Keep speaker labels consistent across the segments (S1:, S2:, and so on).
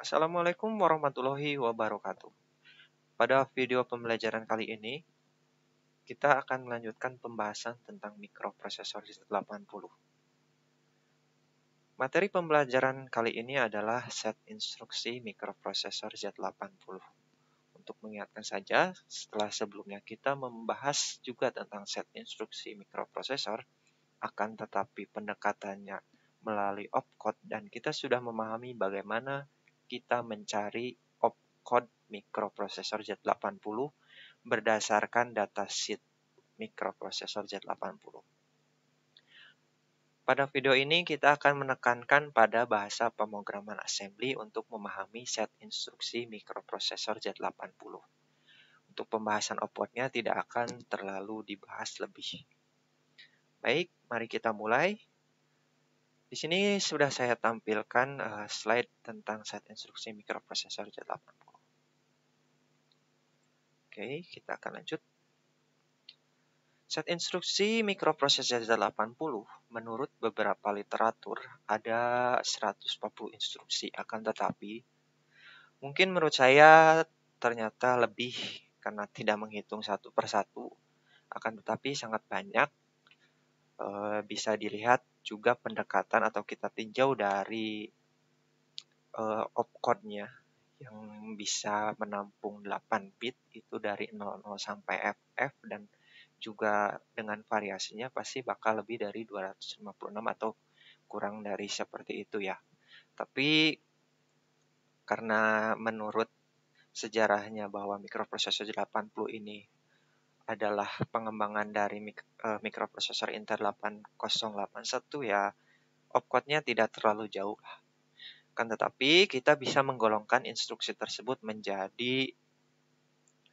S1: Assalamualaikum warahmatullahi wabarakatuh. Pada video pembelajaran kali ini, kita akan melanjutkan pembahasan tentang mikroprosesor Z80. Materi pembelajaran kali ini adalah set instruksi mikroprosesor Z80. Untuk mengingatkan saja, setelah sebelumnya kita membahas juga tentang set instruksi mikroprosesor, akan tetapi pendekatannya melalui opcode dan kita sudah memahami bagaimana kita mencari opcode mikroprosesor Z80 berdasarkan datasheet mikroprosesor Z80. Pada video ini kita akan menekankan pada bahasa pemrograman assembly untuk memahami set instruksi mikroprosesor Z80. Untuk pembahasan opcode-nya tidak akan terlalu dibahas lebih. Baik, mari kita mulai. Di sini sudah saya tampilkan slide tentang set instruksi mikroprosesor Z80. Oke, kita akan lanjut. Set instruksi mikroprosesor Z80 menurut beberapa literatur ada 140 instruksi, akan tetapi mungkin menurut saya ternyata lebih karena tidak menghitung satu persatu, akan tetapi sangat banyak. Bisa dilihat juga pendekatan atau kita tinjau dari opcode-nya yang bisa menampung 8 bit itu dari 00 sampai FF dan juga dengan variasinya pasti bakal lebih dari 256 atau kurang dari seperti itu ya. Tapi karena menurut sejarahnya bahwa mikroprosesor 80 ini adalah pengembangan dari mikroprosesor Intel 8081 ya, opcode-nya tidak terlalu jauh. Kan tetapi kita bisa menggolongkan instruksi tersebut menjadi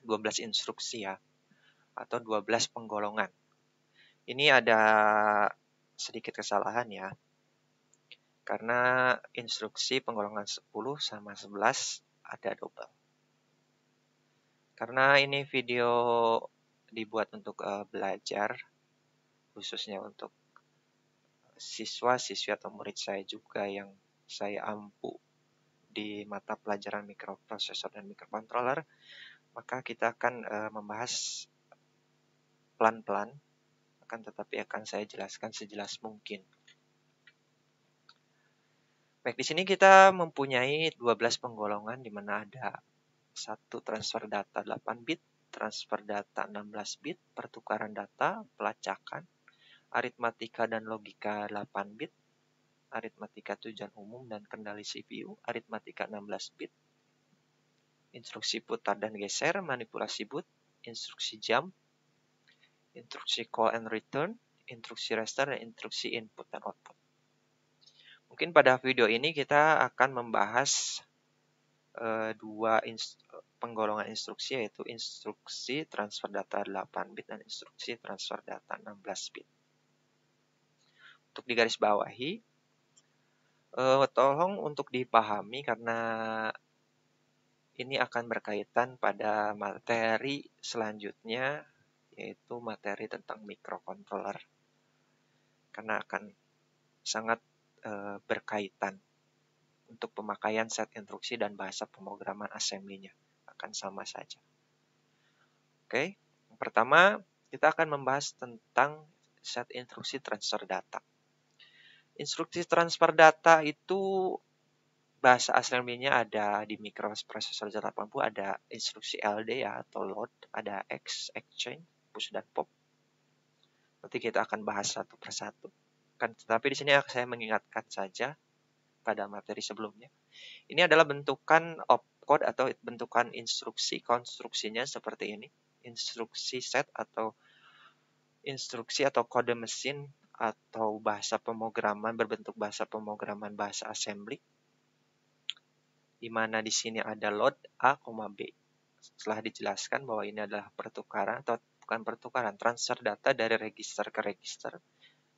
S1: 12 instruksi ya, atau 12 penggolongan. Ini ada sedikit kesalahan ya, karena instruksi penggolongan 10 sama 11 ada double. Karena ini video dibuat untuk belajar, khususnya untuk siswa-siswi atau murid saya juga yang saya ampu di mata pelajaran mikroprosesor dan mikrocontroller, maka kita akan membahas pelan-pelan, akan tetapi akan saya jelaskan sejelas mungkin. Baik, di sini kita mempunyai 12 penggolongan di mana ada satu transfer data 8 bit, transfer data 16 bit, pertukaran data, pelacakan, aritmatika dan logika 8 bit, aritmatika tujuan umum dan kendali CPU, aritmatika 16 bit, instruksi putar dan geser, manipulasi boot, instruksi jump, instruksi call and return, instruksi restart, dan instruksi input dan output. Mungkin pada video ini kita akan membahas dua penggolongan instruksi, yaitu instruksi transfer data 8 bit dan instruksi transfer data 16 bit. Untuk digarisbawahi, tolong untuk dipahami karena ini akan berkaitan pada materi selanjutnya, yaitu materi tentang microcontroller. Karena akan sangat berkaitan untuk pemakaian set instruksi dan bahasa pemrograman assembly-nya. Akan sama saja. Oke, yang pertama kita akan membahas tentang set instruksi transfer data. Instruksi transfer data itu bahasa assembly-nya ada di mikroprosesor Z80, ada instruksi LD ya, atau load, ada X, exchange, push dan pop. Nanti kita akan bahas satu persatu. Tetapi di sini saya mengingatkan saja pada materi sebelumnya. Ini adalah bentukan opcode atau bentukan instruksi, konstruksinya seperti ini. Instruksi set atau instruksi atau kode mesin atau bahasa pemrograman berbentuk bahasa pemrograman bahasa assembly, di mana di sini ada load A, B. Setelah dijelaskan bahwa ini adalah pertukaran atau bukan pertukaran, transfer data dari register ke register,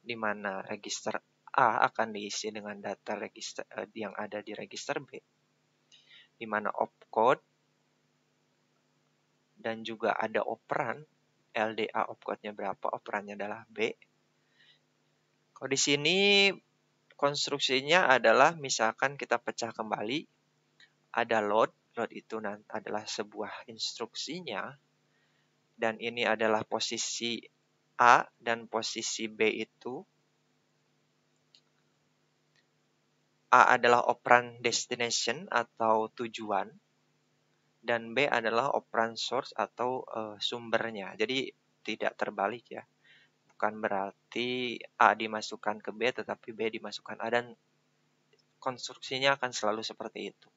S1: di mana register A akan diisi dengan data register yang ada di register B, di mana opcode dan juga ada operan, LDA opcode-nya berapa, operannya adalah B. Kalau di sini konstruksinya adalah misalkan kita pecah kembali, ada load itu adalah sebuah instruksinya, dan ini adalah posisi A dan posisi B itu. A adalah operan destination atau tujuan, dan B adalah operan source atau sumbernya. Jadi tidak terbalik ya. Bukan berarti A dimasukkan ke B tetapi B dimasukkan A, dan konstruksinya akan selalu seperti itu.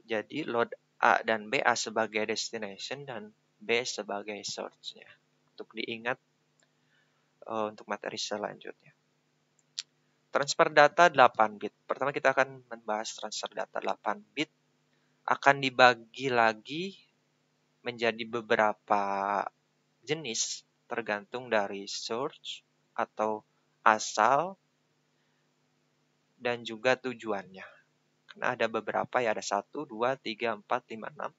S1: Jadi load A dan B, A sebagai destination dan B sebagai source-nya. Untuk diingat untuk materi selanjutnya. Transfer data 8 bit. Pertama kita akan membahas transfer data 8 bit. Akan dibagi lagi menjadi beberapa jenis tergantung dari source atau asal dan juga tujuannya. Karena ada beberapa ya, ada 1, 2, 3, 4, 5, 6.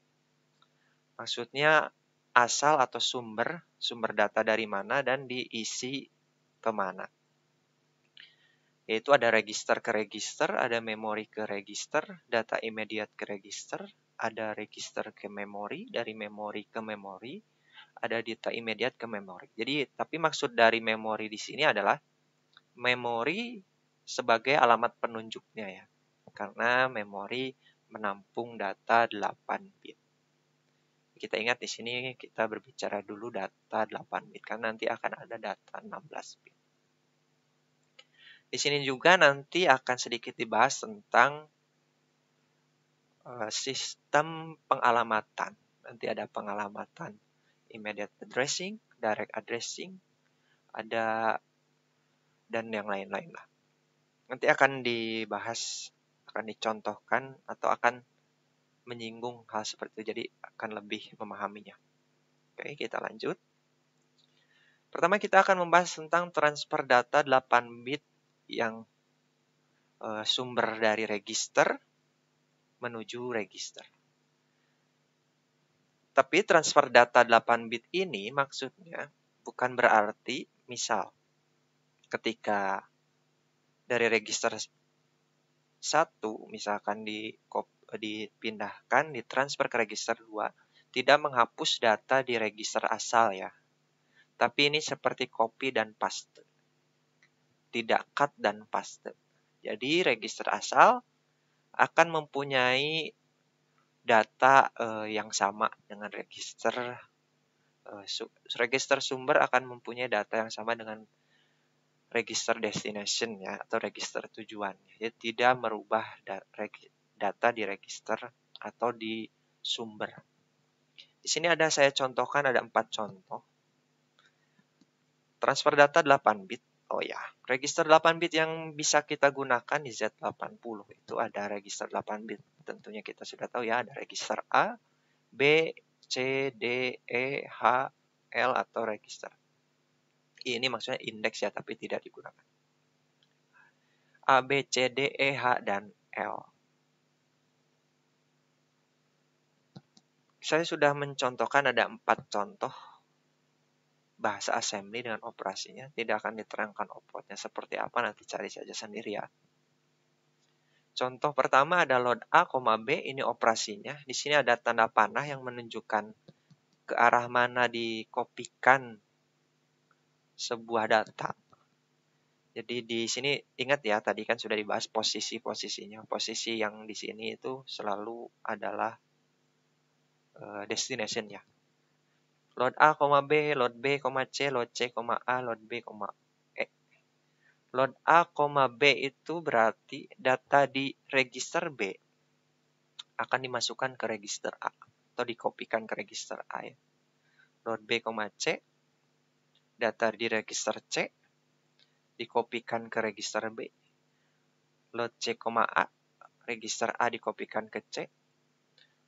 S1: Maksudnya asal atau sumber data dari mana dan diisi kemana. Yaitu ada register ke register, ada memori ke register, data immediate ke register, ada register ke memori, dari memori ke memori, ada data immediate ke memori. Jadi, tapi maksud dari memori di sini adalah memori sebagai alamat penunjuknya ya. Karena memori menampung data 8 bit. Kita ingat di sini kita berbicara dulu data 8 bit, karena nanti akan ada data 16 bit. Di sini juga nanti akan sedikit dibahas tentang sistem pengalamatan. Nanti ada pengalamatan immediate addressing, direct addressing, ada dan yang lain-lain lah. Nanti akan dibahas, akan dicontohkan atau akan menyinggung hal seperti itu, jadi akan lebih memahaminya. Oke, kita lanjut. Pertama kita akan membahas tentang transfer data 8 bit yang sumber dari register menuju register. Tapi transfer data 8 bit ini maksudnya bukan berarti misal ketika dari register 1 misalkan dipindahkan, ditransfer ke register 2, tidak menghapus data di register asal ya. Tapi ini seperti copy dan paste. Tidak cut dan paste. Jadi register asal akan mempunyai data yang sama dengan register sumber akan mempunyai data yang sama dengan register destination ya, atau register tujuan. Jadi tidak merubah data di register atau di sumber. Di sini saya contohkan ada 4 contoh. Transfer data 8 bit. Oh ya, register 8 bit yang bisa kita gunakan di Z80 itu ada register 8 bit. Tentunya kita sudah tahu ya, ada register A, B, C, D, E, H, L atau register. Ini maksudnya indeks ya, tapi tidak digunakan. A, B, C, D, E, H, dan L. Saya sudah mencontohkan ada 4 contoh bahasa assembly dengan operasinya. Tidak akan diterangkan opcode-nya seperti apa, nanti cari saja sendiri ya. Contoh pertama ada load A, B, ini operasinya. Di sini ada tanda panah yang menunjukkan ke arah mana dikopikan sebuah data. Jadi di sini ingat ya, tadi kan sudah dibahas posisi-posisinya. Posisi yang di sini itu selalu adalah destination-nya. Load A, B, load B, C, load C, A, load B, E. Load A, B itu berarti data di register B akan dimasukkan ke register A atau dikopikan ke register A ya. Load B, C, data di register C dikopikan ke register B. Load C, A, register A dikopikan ke C.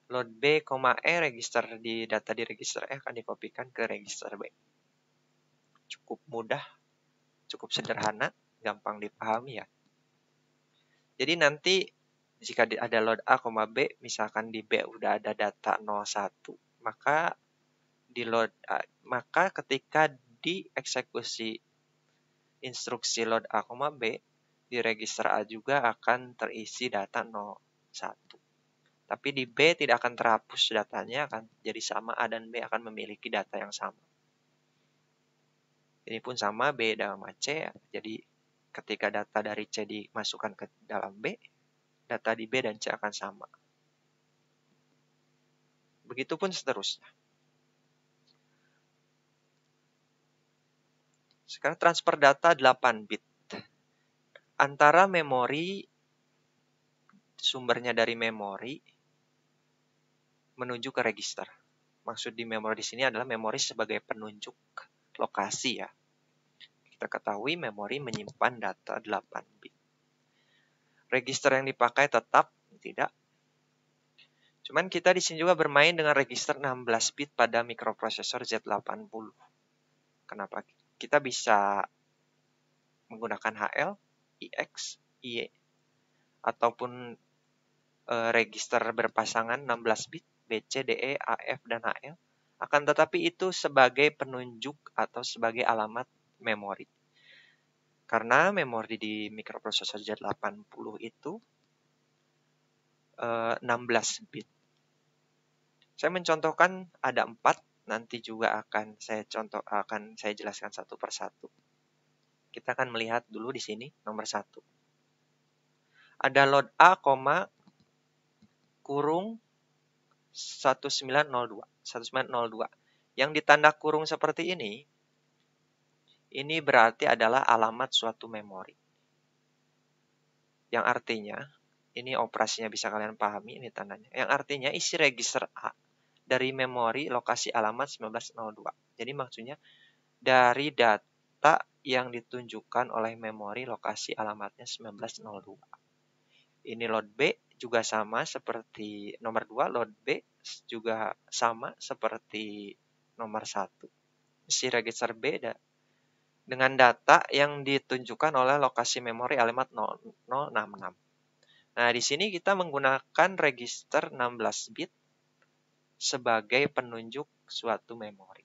S1: Load B, E, register di data di register E akan dikopikan ke register B. Cukup mudah, cukup sederhana, gampang dipahami ya. Jadi nanti jika ada load A, B, misalkan di B udah ada data 01, maka ketika dieksekusi instruksi load A, B, di register A juga akan terisi data 01. Tapi di B tidak akan terhapus datanya, akan jadi sama. A dan B akan memiliki data yang sama. Ini pun sama, B sama C. Jadi ketika data dari C dimasukkan ke dalam B, data di B dan C akan sama. Begitupun seterusnya. Sekarang transfer data 8 bit. Antara memori, sumbernya dari memori, menuju ke register. Maksud di memori di sini adalah memori sebagai penunjuk lokasi ya. Kita ketahui memori menyimpan data 8 bit. Register yang dipakai tetap tidak. Cuman kita di sini juga bermain dengan register 16 bit pada mikroprosesor Z80. Kenapa? Kita bisa menggunakan HL, IX, IE, ataupun register berpasangan 16 bit, BC, DE, AF, dan HL. Akan tetapi itu sebagai penunjuk atau sebagai alamat memori. Karena memori di mikroprosesor Z80 itu 16 bit. Saya mencontohkan ada 4, nanti juga akan saya jelaskan satu persatu. Kita akan melihat dulu di sini nomor 1. Ada load A, kurung 1902. Yang ditanda kurung seperti ini berarti adalah alamat suatu memori. Yang artinya, ini operasinya bisa kalian pahami, ini tandanya. Yang artinya isi register A dari memori lokasi alamat 1902. Jadi maksudnya dari data yang ditunjukkan oleh memori lokasi alamatnya 1902. Ini load B juga sama seperti nomor 2, load B juga sama seperti nomor 1. Isi register B dengan data yang ditunjukkan oleh lokasi memori alamat 0066. Nah, di sini kita menggunakan register 16 bit sebagai penunjuk suatu memori.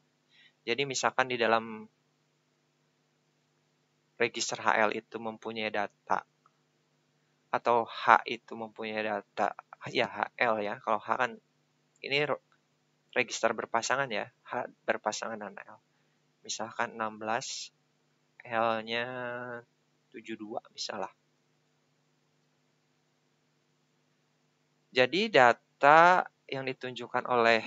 S1: Jadi misalkan di dalam register HL itu mempunyai data, atau H itu mempunyai data, ya HL ya, kalau H kan ini register berpasangan ya, H berpasangan dengan L. Misalkan 16, L-nya 72 misalnya. Jadi data yang ditunjukkan oleh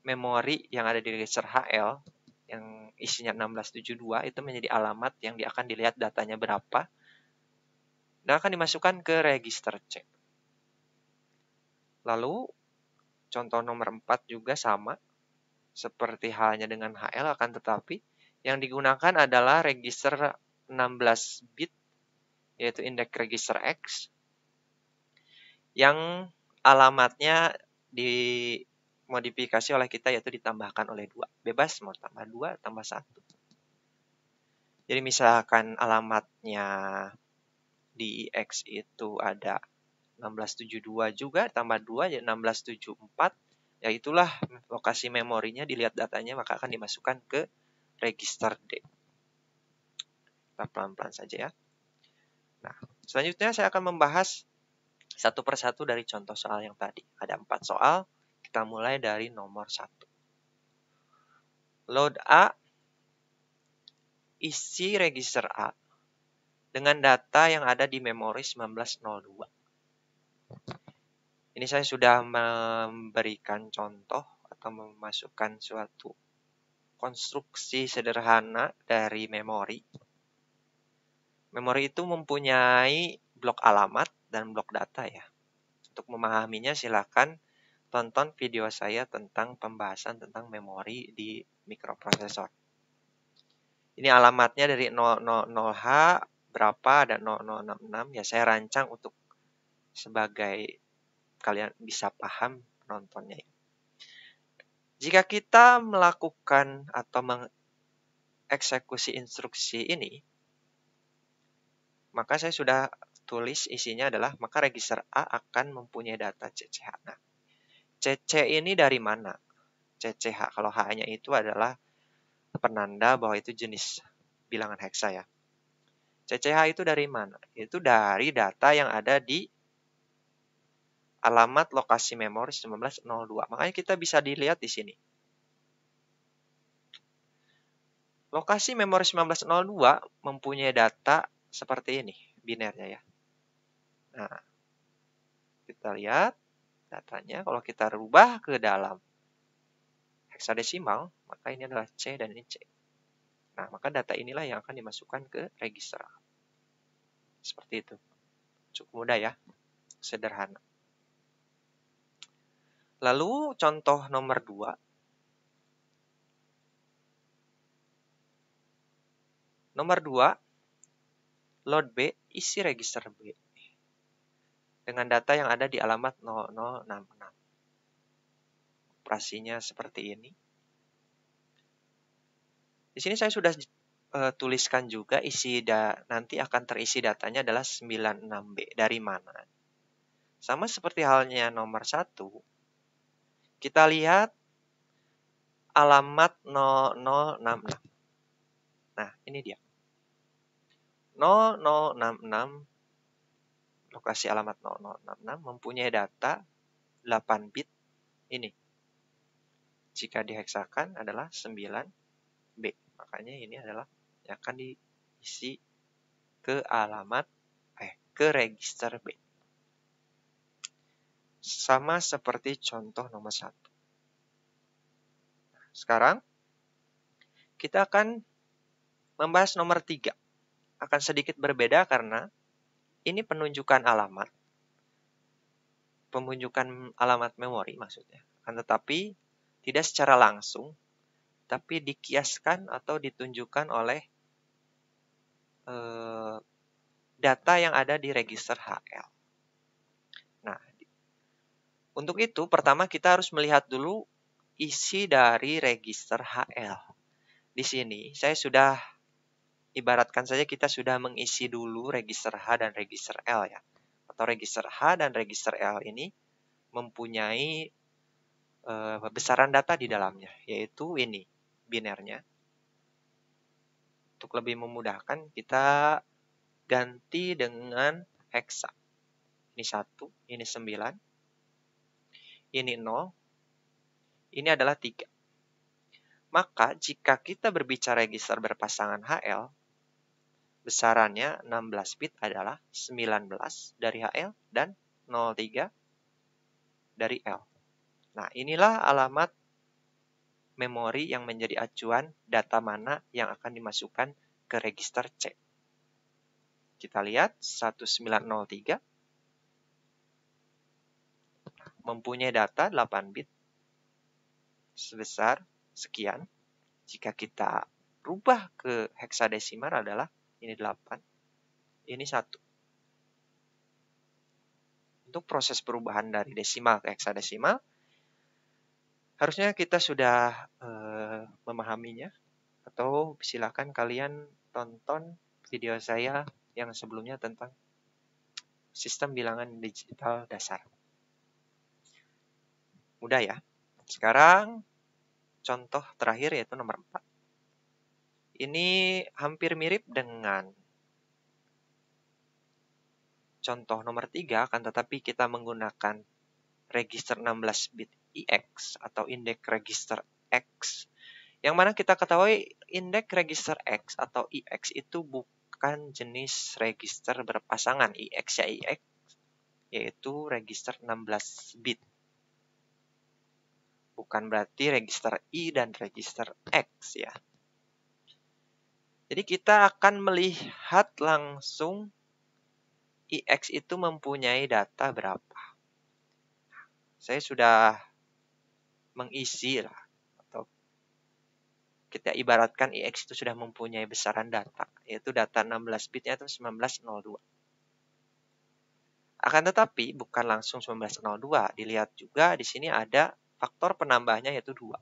S1: memori yang ada di register HL yang isinya 1672 itu menjadi alamat yang akan dilihat datanya berapa dan akan dimasukkan ke register C. Lalu contoh nomor 4 juga sama seperti halnya dengan HL, akan tetapi yang digunakan adalah register 16 bit yaitu indeks register X yang alamatnya dimodifikasi oleh kita yaitu ditambahkan oleh 2. Bebas mau tambah 2, tambah 1. Jadi misalkan alamatnya di X itu ada 1672 juga, tambah 2 jadi 1674. Ya itulah lokasi memorinya, dilihat datanya maka akan dimasukkan ke register D. Kita pelan-pelan saja ya. Nah, selanjutnya saya akan membahas satu persatu dari contoh soal yang tadi. Ada 4 soal, kita mulai dari nomor 1. Load A, isi register A dengan data yang ada di memori 1902. Ini saya sudah memberikan contoh atau memasukkan suatu konstruksi sederhana dari memori. Memori itu mempunyai blok alamat dan blok data ya. Untuk memahaminya silakan tonton video saya tentang pembahasan tentang memori di mikroprosesor. Ini alamatnya dari 000H berapa dan 0066 ya, saya rancang untuk sebagai kalian bisa paham penontonnya. Jika kita melakukan atau mengeksekusi instruksi ini, maka saya sudah tulis isinya adalah maka register A akan mempunyai data CCH. Nah, CC ini dari mana? CCH, kalau H-nya itu adalah penanda bahwa itu jenis bilangan heksa ya. CCH itu dari mana? Itu dari data yang ada di alamat lokasi memori 1902. Makanya kita bisa dilihat di sini. Lokasi memori 1902 mempunyai data seperti ini, binernya ya. Nah, kita lihat datanya. Kalau kita rubah ke dalam heksadesimal, maka ini adalah C dan ini C. Nah, maka data inilah yang akan dimasukkan ke register. Seperti itu. Cukup mudah ya, sederhana. Lalu contoh nomor 2. Nomor 2, load B, isi register B. Dengan data yang ada di alamat 0066. Operasinya seperti ini. Di sini saya sudah tuliskan juga nanti akan terisi datanya adalah 96B. Dari mana? Sama seperti halnya nomor 1. Kita lihat alamat 0066. Nah, ini dia. 0066, lokasi alamat 0066 mempunyai data 8 bit ini. Jika diheksakan adalah 9B. Makanya ini adalah yang akan diisi ke ke register B. Sama seperti contoh nomor 1. Sekarang kita akan membahas nomor 3. Akan sedikit berbeda karena ini penunjukan alamat memori maksudnya. Akan tetapi tidak secara langsung, tapi dikiaskan atau ditunjukkan oleh data yang ada di register HL. Nah, untuk itu pertama kita harus melihat dulu isi dari register HL. Di sini saya sudah ibaratkan saja kita sudah mengisi dulu register H dan register L ya. Atau register H dan register L ini mempunyai besaran data di dalamnya, yaitu ini, binernya. Untuk lebih memudahkan, kita ganti dengan heksa. Ini 1, ini 9, ini 0, ini adalah 3. Maka jika kita berbicara register berpasangan HL, besarannya 16 bit adalah 19 dari HL dan 03 dari L. Nah, inilah alamat memori yang menjadi acuan data mana yang akan dimasukkan ke register C. Kita lihat 1903 mempunyai data 8 bit sebesar sekian. Jika kita rubah ke heksadesimal adalah ini 8, ini 1. Untuk proses perubahan dari desimal ke heksadesimal, harusnya kita sudah memahaminya. Atau silakan kalian tonton video saya yang sebelumnya tentang sistem bilangan digital dasar. Mudah ya. Sekarang contoh terakhir yaitu nomor 4. Ini hampir mirip dengan contoh nomor 3, akan tetapi kita menggunakan register 16 bit IX atau indeks register X. Yang mana kita ketahui indeks register X atau IX itu bukan jenis register berpasangan. IX ya IX, yaitu register 16 bit. Bukan berarti register I dan register X ya. Jadi kita akan melihat langsung IX itu mempunyai data berapa. Saya sudah mengisi lah, atau kita ibaratkan IX itu sudah mempunyai besaran data, yaitu data 16 bitnya itu 1902. Akan tetapi bukan langsung 1902, dilihat juga di sini ada faktor penambahnya yaitu 2.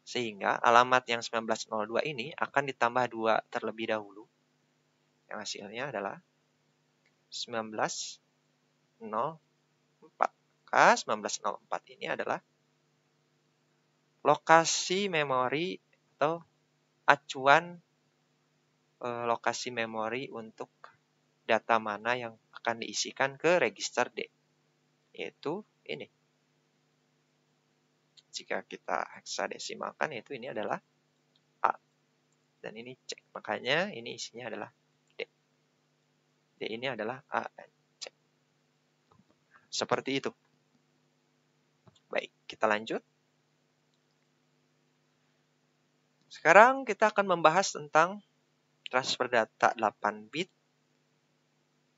S1: Sehingga alamat yang 1902 ini akan ditambah 2 terlebih dahulu. Yang hasilnya adalah 1904. Maka 1904 ini adalah lokasi memori atau acuan lokasi memori untuk data mana yang akan diisikan ke register D, yaitu ini. Jika kita heksadesimalkan, yaitu ini adalah A, dan ini C. Makanya ini isinya adalah D. D ini adalah A dan C. Seperti itu. Baik, kita lanjut. Sekarang kita akan membahas tentang transfer data 8 bit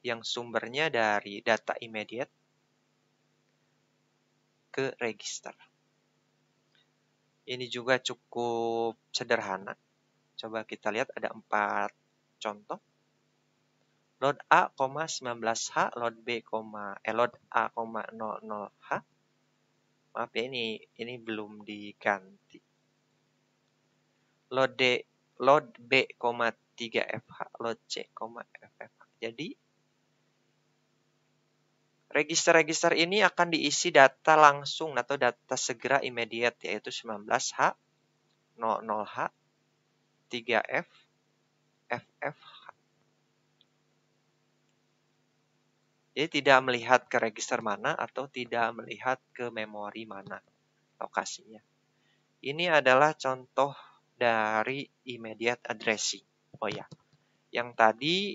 S1: yang sumbernya dari data immediate ke register. Ini juga cukup sederhana. Coba kita lihat ada 4 contoh. Load A, 19H, load B, load A, 00H. Maaf ya, ini belum diganti. Load B, 3FH, load C, FFH. Jadi register-register ini akan diisi data langsung atau data segera immediate, yaitu 19H, 00H, 3F, FFH. Jadi tidak melihat ke register mana atau tidak melihat ke memori mana lokasinya. Ini adalah contoh dari immediate addressing. Oh ya, yang tadi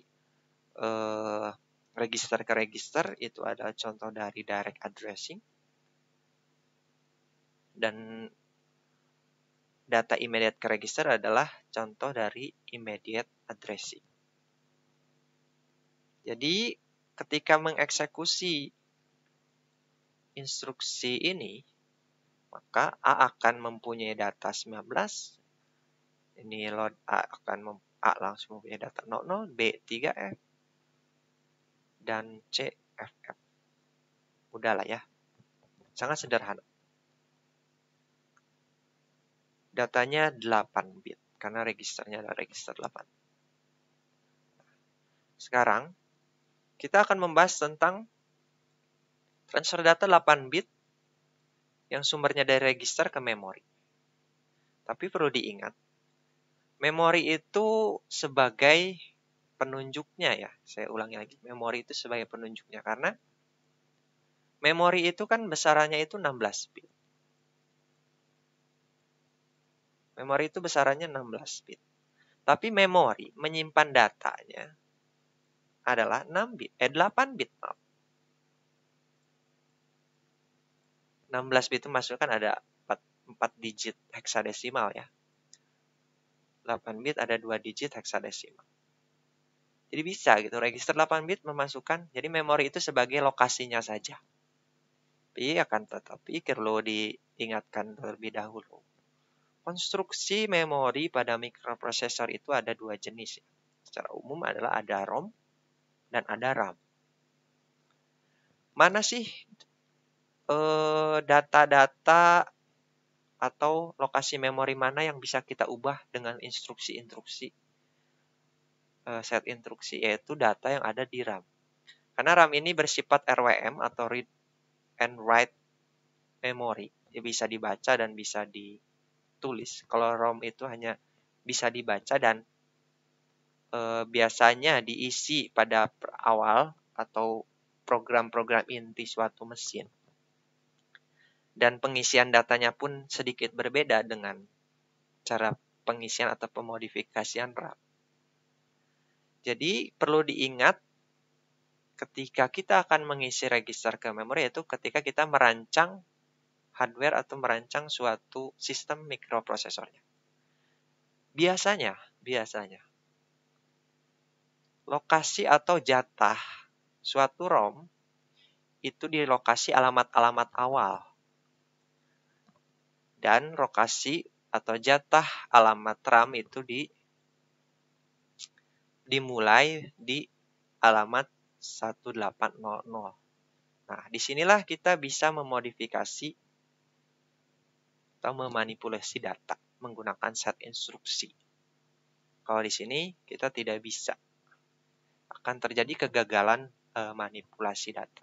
S1: register ke register itu adalah contoh dari direct addressing. Dan data immediate ke register adalah contoh dari immediate addressing. Jadi ketika mengeksekusi instruksi ini, maka A akan mempunyai data 19. Ini load A A langsung mempunyai data 00, B 3F, dan C FF. Udahlah ya. Sangat sederhana. Datanya 8 bit karena registernya adalah register 8. Sekarang kita akan membahas tentang transfer data 8 bit yang sumbernya dari register ke memori. Tapi perlu diingat, memori itu sebagai penunjuknya ya. Saya ulangi lagi, memori itu sebagai penunjuknya karena memori itu kan besarannya itu 16 bit. Memori itu besarannya 16 bit. Tapi memori menyimpan datanya adalah 8 bit. 16 bit itu masukkan ada 4 digit heksadesimal ya. 8 bit ada 2 digit heksadesimal. Jadi bisa gitu, register 8 bit memasukkan, jadi memori itu sebagai lokasinya saja. Tapi akan tetapi perlu diingatkan terlebih dahulu. Konstruksi memori pada mikroprosesor itu ada 2 jenis. Secara umum adalah ada ROM dan ada RAM. Mana sih data-data atau lokasi memori mana yang bisa kita ubah dengan instruksi-instruksi set instruksi, yaitu data yang ada di RAM. Karena RAM ini bersifat RWM atau read and write memory. Dia bisa dibaca dan bisa ditulis. Kalau ROM itu hanya bisa dibaca dan biasanya diisi pada awal atau program-program inti suatu mesin. Dan pengisian datanya pun sedikit berbeda dengan cara pengisian atau pemodifikasian RAM. Jadi perlu diingat ketika kita akan mengisi register ke memori, yaitu ketika kita merancang hardware atau merancang suatu sistem mikroprosesornya. Biasanya lokasi atau jatah suatu ROM itu di lokasi alamat-alamat awal. Dan lokasi atau jatah alamat RAM itu dimulai di alamat 1800. Nah, disinilah kita bisa memodifikasi atau memanipulasi data menggunakan set instruksi. Kalau di sini kita tidak bisa. Akan terjadi kegagalan manipulasi data.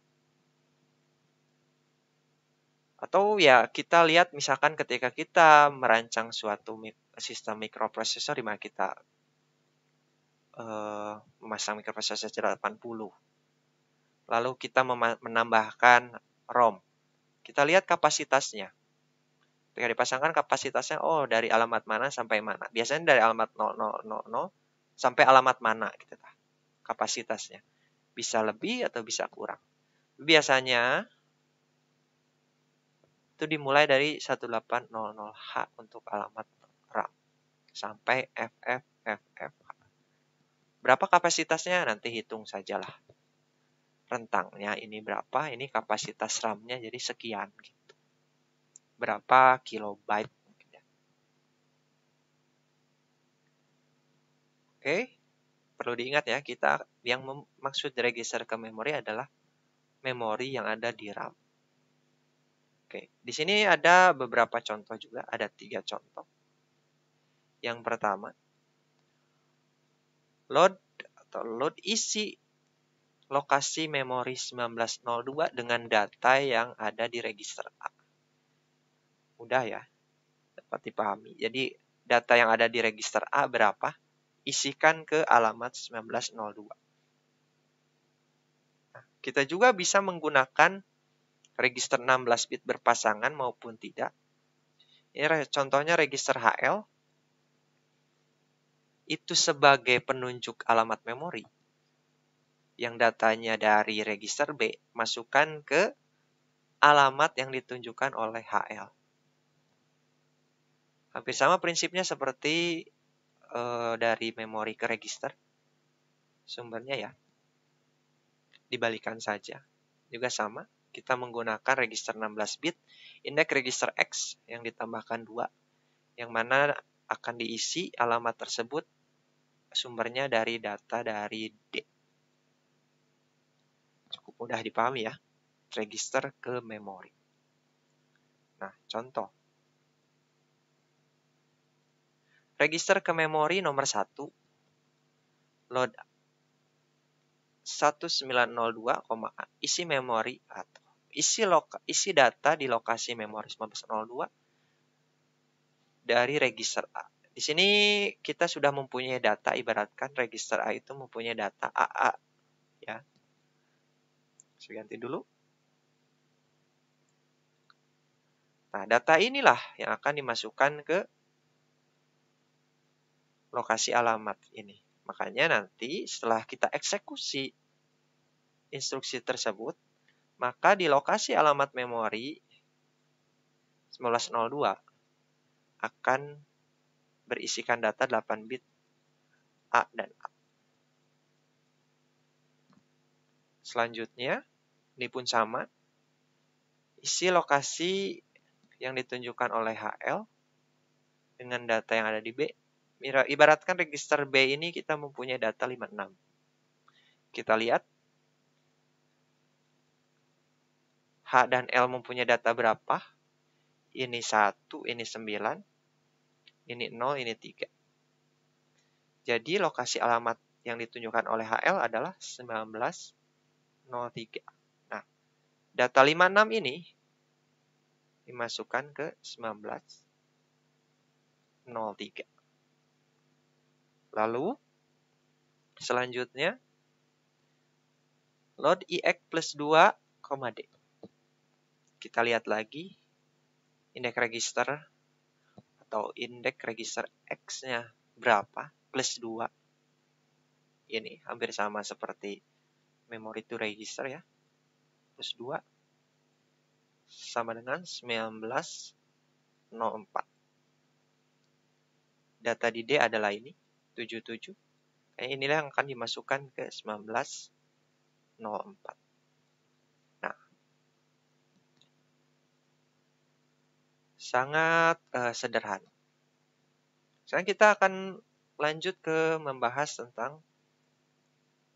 S1: Atau ya kita lihat misalkan ketika kita merancang suatu sistem mikroprosesor di mana kita memasang microprocessor 80. Lalu kita menambahkan ROM. Kita lihat kapasitasnya. Ketika dipasangkan kapasitasnya, oh dari alamat mana sampai mana. Biasanya dari alamat 0000 sampai alamat mana gitu. Kapasitasnya. Bisa lebih atau bisa kurang. Biasanya itu dimulai dari 1800H untuk alamat RAM. Sampai FFFFH. Berapa kapasitasnya? Nanti hitung sajalah. Rentangnya ini berapa, ini kapasitas RAM-nya jadi sekian. Gitu. Berapa kilobyte. Oke, perlu diingat ya, kita yang maksud register ke memori adalah memori yang ada di RAM. Oke, di sini ada beberapa contoh juga, ada 3 contoh. Yang pertama, load isi lokasi memori 1902 dengan data yang ada di register A. Mudah ya, dapat dipahami. Jadi, data yang ada di register A berapa? Isikan ke alamat 1902. Nah, kita juga bisa menggunakan register 16 bit berpasangan maupun tidak. Ini contohnya register HL. Itu sebagai penunjuk alamat memori. Yang datanya dari register B, masukkan ke alamat yang ditunjukkan oleh HL. Hampir sama prinsipnya seperti dari memori ke register. Sumbernya ya, dibalikan saja. Juga sama, kita menggunakan register 16 bit, indeks register X yang ditambahkan 2, yang mana akan diisi alamat tersebut sumbernya dari data dari D. Cukup mudah dipahami ya, register ke memori. Nah, contoh. Register ke memori nomor 1, load 1902, isi memori atau isi data di lokasi memori 1902 dari register A. Di sini kita sudah mempunyai data, ibaratkan register A itu mempunyai data AA. Ya. Saya ganti dulu. Nah, data inilah yang akan dimasukkan ke lokasi alamat ini. Makanya nanti setelah kita eksekusi instruksi tersebut, maka di lokasi alamat memori 1902 akan berisikan data 8 bit A dan A. Selanjutnya, ini pun sama. Isi lokasi yang ditunjukkan oleh HL dengan data yang ada di B. Ibaratkan register B ini kita mempunyai data 56. Kita lihat H dan L mempunyai data berapa? Ini 1, ini 9, ini 0, ini 3. Jadi lokasi alamat yang ditunjukkan oleh HL adalah 1903. Nah, data 56 ini dimasukkan ke 1903. Lalu, selanjutnya, load IX plus 2, D. Kita lihat lagi, indeks register atau indeks register X-nya berapa, plus 2. Ini hampir sama seperti memory to register ya, plus 2 sama dengan 1904. Data di D adalah ini, 77. Inilah yang akan dimasukkan ke 1904. Nah, sangat sederhana. Sekarang kita akan lanjut ke membahas tentang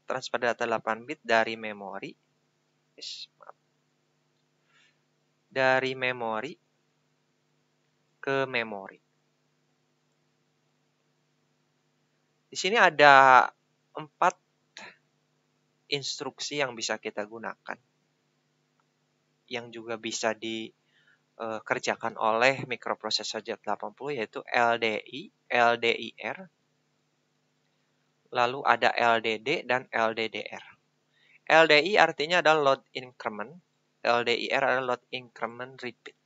S1: transfer data 8 bit dari memori. Dari memori ke memori. Di sini ada 4 instruksi yang bisa kita gunakan. Yang juga bisa dikerjakan oleh microprocessor Z80, yaitu LDI, LDIR, Lalu ada LDD dan LDDR. LDI artinya adalah load increment, LDIR adalah load increment repeat.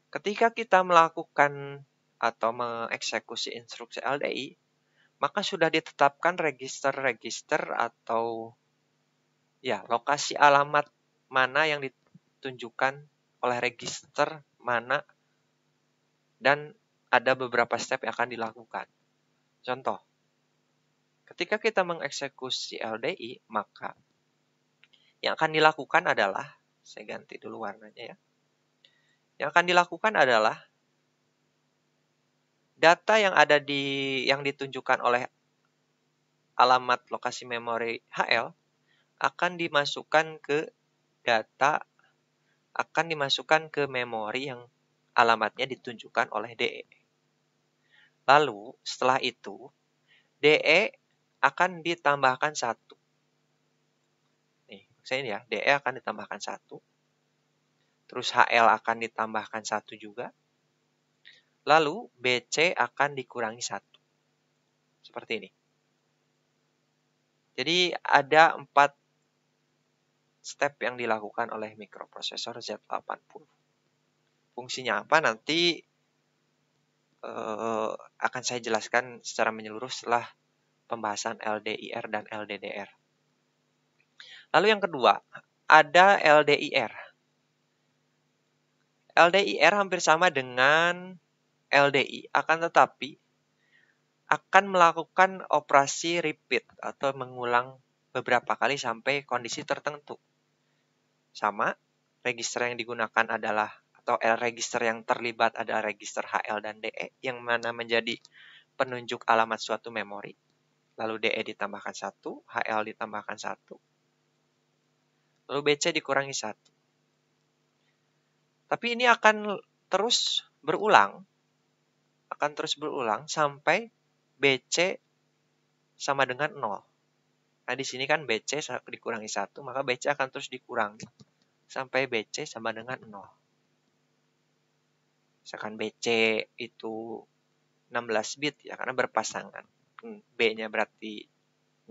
S1: Ketika kita melakukan atau mengeksekusi instruksi LDI, maka sudah ditetapkan register-register atau ya lokasi alamat mana yang ditunjukkan oleh register mana, dan ada beberapa step yang akan dilakukan. Contoh, ketika kita mengeksekusi LDI, maka yang akan dilakukan adalah, saya ganti dulu warnanya ya. Yang akan dilakukan adalah data yang ada yang ditunjukkan oleh alamat lokasi memori HL akan dimasukkan ke memori yang alamatnya ditunjukkan oleh DE. Lalu setelah itu DE akan ditambahkan 1. Nih, saya ini ya, DE akan ditambahkan 1. Terus HL akan ditambahkan 1 juga. Lalu BC akan dikurangi 1. Seperti ini. Jadi ada 4 step yang dilakukan oleh mikroprosesor Z80. Fungsinya apa nanti akan saya jelaskan secara menyeluruh setelah pembahasan LDIR dan LDDR. Lalu yang kedua, ada LDIR. LDIR hampir sama dengan LDI, akan tetapi akan melakukan operasi repeat atau mengulang beberapa kali sampai kondisi tertentu. Sama, register yang digunakan adalah atau register yang terlibat adalah register HL dan DE yang mana menjadi penunjuk alamat suatu memori. Lalu DE ditambahkan 1, HL ditambahkan 1. Lalu BC dikurangi 1. Tapi ini akan terus berulang. Sampai BC sama dengan 0. Nah, di sini kan BC dikurangi 1, maka BC akan terus dikurangi sampai BC sama dengan 0. Misalkan BC itu 16 bit ya, karena berpasangan. B-nya berarti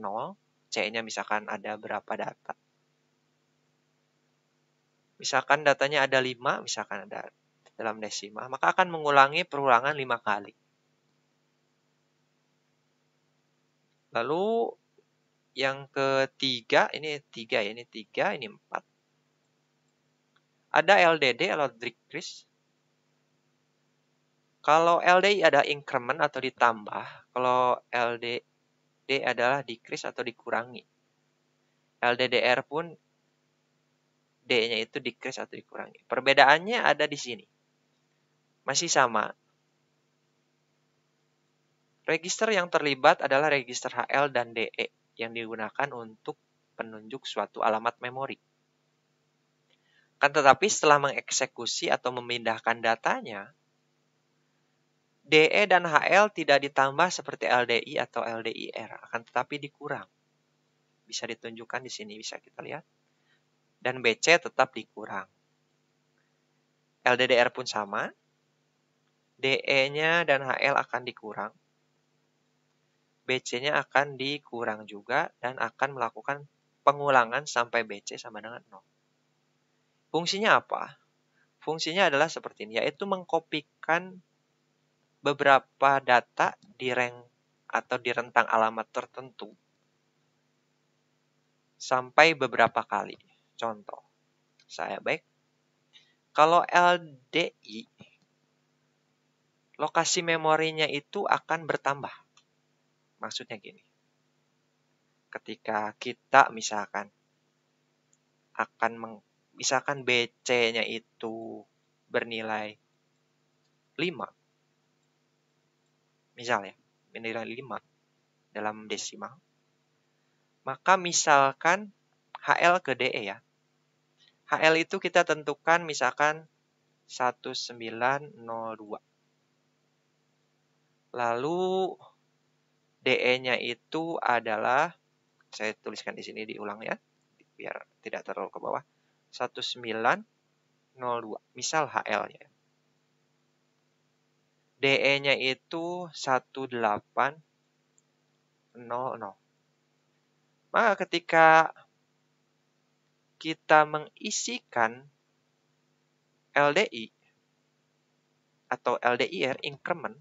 S1: 0, C-nya misalkan ada berapa data. Misalkan datanya ada 5, misalkan ada dalam desimal, maka akan mengulangi perulangan 5 kali. Lalu yang ketiga, ini 3 ya, ini 3, ini 4. Ada LDD, load decrease. Kalau LDI ada increment atau ditambah, kalau LDD adalah decrease atau dikurangi. LDDR pun D-nya itu decrease atau dikurangi. Perbedaannya ada di sini. Masih sama. Register yang terlibat adalah register HL dan DE yang digunakan untuk penunjuk suatu alamat memori. Kan tetapi setelah mengeksekusi atau memindahkan datanya, DE dan HL tidak ditambah seperti LDI atau LDIR, akan tetapi dikurang. Bisa ditunjukkan di sini, bisa kita lihat. Dan BC tetap dikurang. LDDR pun sama. DE-nya dan HL akan dikurang. BC-nya akan dikurang juga dan akan melakukan pengulangan sampai BC sama dengan 0. Fungsinya apa? Fungsinya adalah seperti ini, yaitu mengkopikan beberapa data di rank atau di rentang alamat tertentu sampai beberapa kali. Contoh, kalau LDI, lokasi memorinya itu akan bertambah. Maksudnya gini, ketika kita misalkan misalkan BC-nya itu bernilai 5, misalnya bernilai 5 dalam desimal, maka misalkan HL ke DE ya, HL itu kita tentukan misalkan 1902. Lalu DE-nya itu adalah, saya tuliskan di sini diulang ya, biar tidak terlalu ke bawah. 1902, misal HL-nya. DE-nya itu 1802. 00. Maka ketika kita mengisikan LDI atau LDIR increment,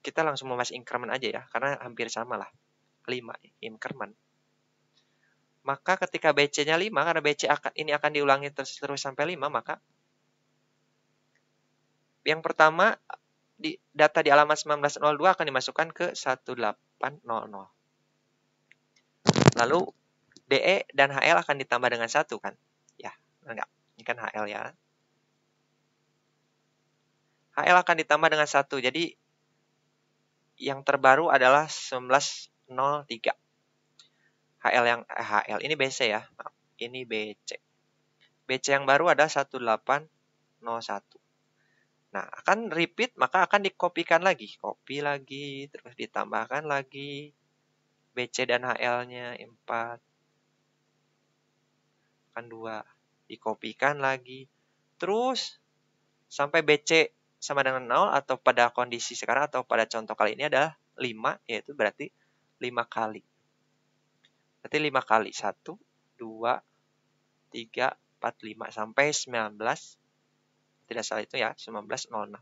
S1: kita langsung memasuk increment aja ya, karena hampir sama lah, 5 increment. Maka ketika BC-nya 5, karena BC ini akan diulangi terus sampai 5, maka yang pertama, data di alamat 1902 akan dimasukkan ke 1800. Lalu DE dan HL akan ditambah dengan 1 kan? Ya, enggak. Ini kan HL ya. HL akan ditambah dengan 1. Jadi yang terbaru adalah 1903. HL ini BC ya. Ini BC. BC yang baru ada 1801. Nah, akan repeat, maka akan dikopikan lagi. Copy lagi, terus ditambahkan lagi. BC dan HL-nya 4. Kan 2. Dikopikan lagi. Terus, sampai BC sama dengan 0, atau pada kondisi sekarang, atau pada contoh kali ini adalah 5, yaitu berarti 5 kali. Berarti 5 kali. 1, 2, 3, 4, 5. Sampai 19. Tidak salah itu ya, 1906.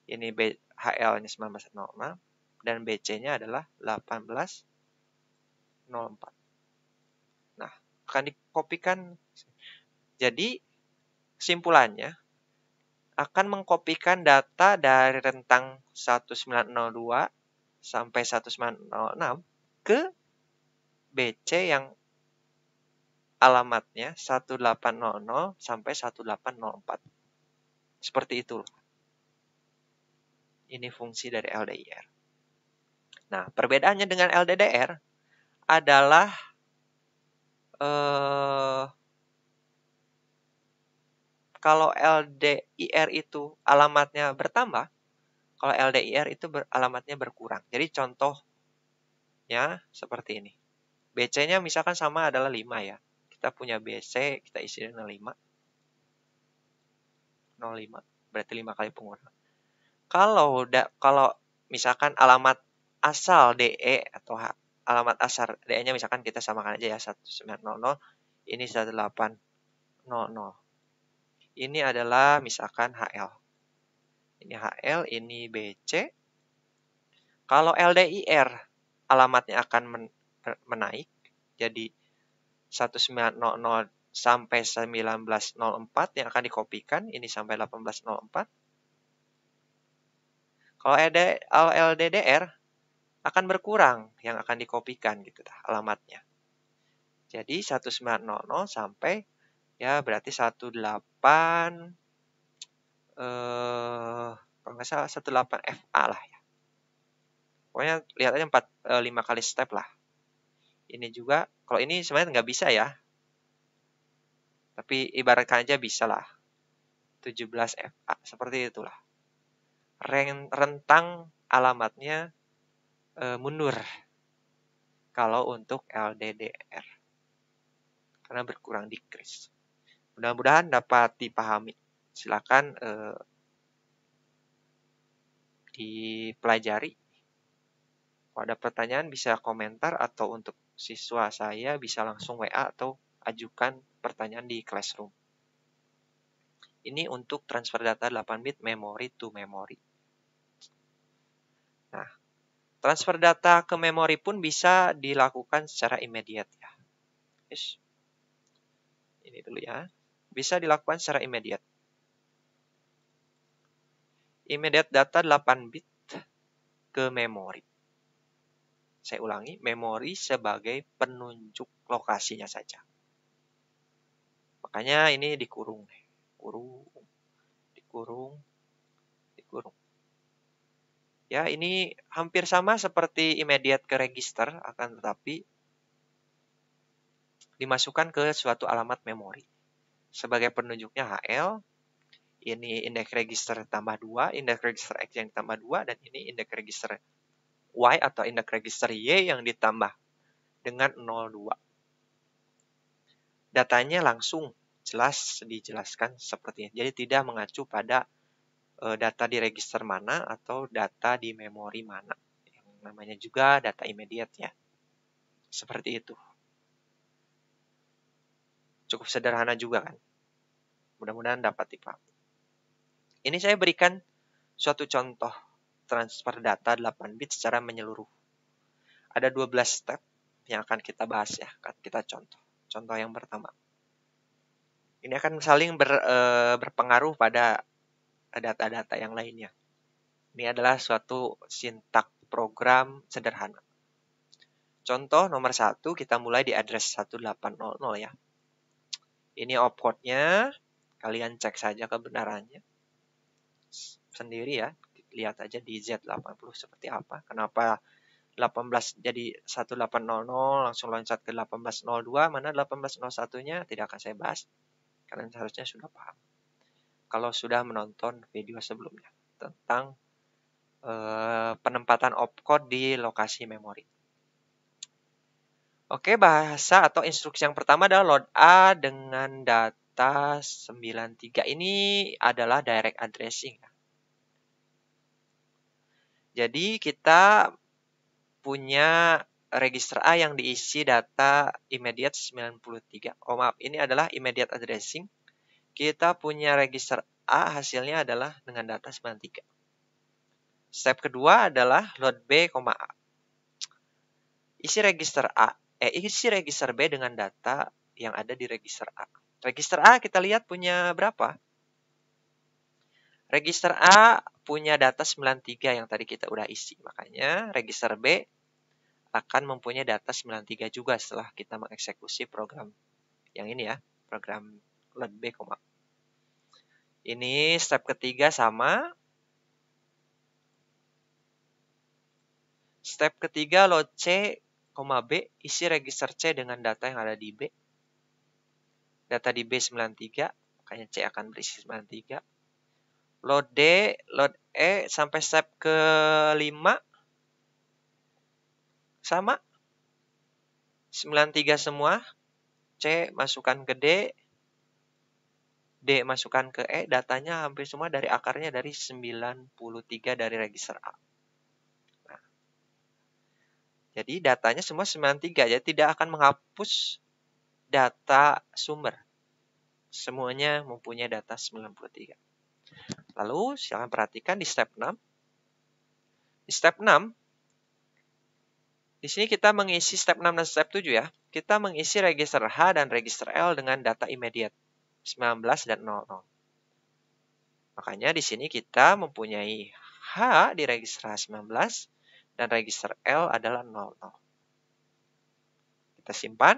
S1: Ini HL-nya 1906. Dan BC-nya adalah 1804. Nah, akan dikopikan. Jadi, kesimpulannya, akan mengkopikan data dari rentang 1902 sampai 1906 ke BC yang alamatnya 1800 sampai 1804. Seperti itu. Ini fungsi dari LDIR. Nah, perbedaannya dengan LDDR adalah kalau LDIR itu alamatnya bertambah, kalau LDIR itu alamatnya berkurang. Jadi contohnya seperti ini. BC-nya misalkan sama adalah 5 ya. Kita punya BC, kita isi dengan 5. 05, berarti 5 kali pengurangan. Kalau misalkan alamat asal DE atau alamat asal DE-nya misalkan kita samakan aja ya, 1900, ini 1800. Ini adalah misalkan HL. Ini HL, ini BC. Kalau LDIR, alamatnya akan menaik. Jadi 1900 sampai 1904 yang akan dikopikan. Ini sampai 1804. Kalau LDDR akan berkurang yang akan dikopikan gitu alamatnya. Jadi 1900 sampai ya berarti 18 kalau nggak salah 18 FA lah ya. Pokoknya lihat aja 5 kali step lah. Ini juga, kalau ini sebenarnya nggak bisa ya. Tapi ibaratkan aja bisa lah. 17 FA, seperti itulah. Rentang alamatnya mundur. Kalau untuk LDDR. Karena berkurang decrease. Mudah-mudahan dapat dipahami. Silakan dipelajari. Kalau ada pertanyaan bisa komentar, atau untuk siswa saya bisa langsung WA atau ajukan pertanyaan di Classroom. Ini untuk transfer data 8 bit memory to memory. Nah, transfer data ke memori pun bisa dilakukan secara immediate ya. Yes. Ini dulu ya. Bisa dilakukan secara immediate. Immediate data 8 bit ke memori. Saya ulangi, memori sebagai penunjuk lokasinya saja. Makanya ini dikurung. Dikurung. Ya, ini hampir sama seperti immediate ke register, akan tetapi dimasukkan ke suatu alamat memori. Sebagai penunjuknya HL, ini indeks register tambah 2, indeks register X yang ditambah 2, dan ini indeks register Y atau indeks register Y yang ditambah dengan 02. Datanya langsung jelas dijelaskan seperti ini. Jadi tidak mengacu pada data di register mana atau data di memori mana. Yang namanya juga data immediate ya. Seperti itu. Cukup sederhana juga kan. Mudah-mudahan dapat dipahami. Ini saya berikan suatu contoh transfer data 8 bit secara menyeluruh. Ada 12 step yang akan kita bahas ya, akan kita contoh. Contoh yang pertama. Ini akan saling berpengaruh pada data-data yang lainnya. Ini adalah suatu sintak program sederhana. Contoh nomor 1, kita mulai di address 1800 ya. Ini opcode-nya, kalian cek saja kebenarannya sendiri ya. Lihat aja di Z80 seperti apa. Kenapa 18 jadi 1800 langsung loncat ke 1802, mana 1801-nya tidak akan saya bahas. Kalian seharusnya sudah paham. Kalau sudah menonton video sebelumnya tentang penempatan opcode di lokasi memori. Oke, bahasa atau instruksi yang pertama adalah load A dengan data 93. Ini adalah direct addressing. Jadi kita punya register A yang diisi data immediate 93. Oh maaf, ini adalah immediate addressing. Kita punya register A, hasilnya adalah dengan data 93. Step kedua adalah load B, A. Isi register B dengan data yang ada di register A. Register A kita lihat punya berapa? Register A punya data 93 yang tadi kita udah isi. Makanya register B akan mempunyai data 93 juga setelah kita mengeksekusi program yang ini ya, program load B, ini step ketiga sama. Step ketiga load C, B, isi register C dengan data yang ada di B. Data di B 93, makanya C akan berisi 93. Load D, load E sampai step ke-5 sama. 93 semua. C masukkan ke D masukkan ke E, datanya hampir semua dari akarnya dari 93 dari register A. Nah, jadi datanya semua 93, jadi tidak akan menghapus data sumber. Semuanya mempunyai data 93. Lalu silakan perhatikan di step 6. Di step 6, di sini kita mengisi step 6 dan step 7 ya. Kita mengisi register H dan register L dengan data immediate 19 dan 00. Makanya di sini kita mempunyai H di register H 19 dan register L adalah 00. Kita simpan.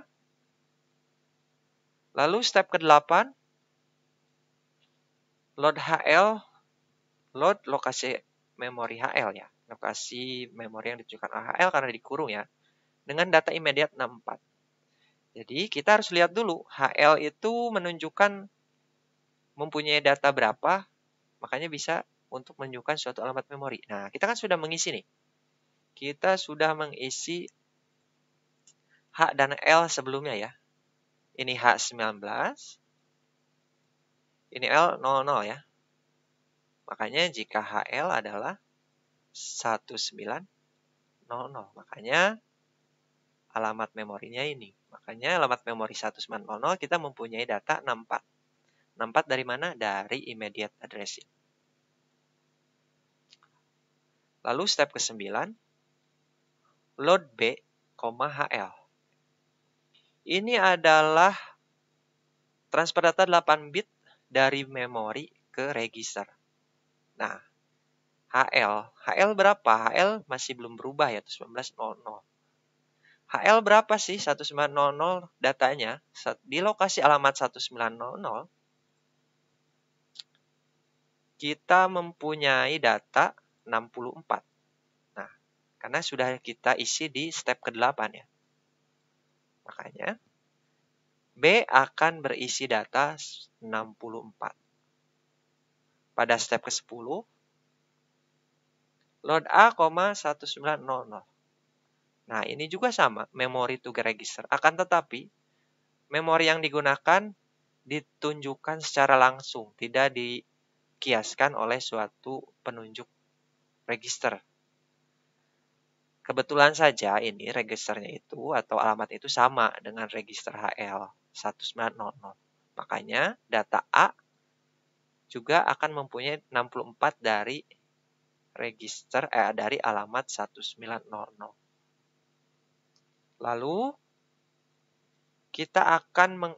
S1: Lalu step ke-8, load HL, load lokasi memori HL ya. Lokasi memori yang ditunjukkan HL karena dikurung ya. Dengan data immediate 64. Jadi kita harus lihat dulu HL itu menunjukkan mempunyai data berapa, makanya bisa untuk menunjukkan suatu alamat memori. Nah, kita kan sudah mengisi nih. Kita sudah mengisi H dan L sebelumnya ya. Ini H19, ini L 00 ya. Makanya jika HL adalah 1900, makanya alamat memorinya ini. Makanya alamat memori 1900 kita mempunyai data 64. 64 dari mana? Dari immediate addressing. Lalu step ke-9, load B, HL. Ini adalah transfer data 8 bit dari memori ke register. Nah, HL berapa? HL masih belum berubah ya, 1900. HL berapa sih 1900 datanya? Di lokasi alamat 1900, kita mempunyai data 64. Nah, karena sudah kita isi di step ke-8 ya. Makanya, B akan berisi data 64. Pada step ke-10, load A, 1900. Nah, ini juga sama, memory to register. Akan tetapi, memori yang digunakan ditunjukkan secara langsung, tidak dikiaskan oleh suatu penunjuk register. Kebetulan saja ini registernya itu atau alamat itu sama dengan register HL 1900. Makanya data A juga akan mempunyai 64 dari register dari alamat 1900. Lalu kita akan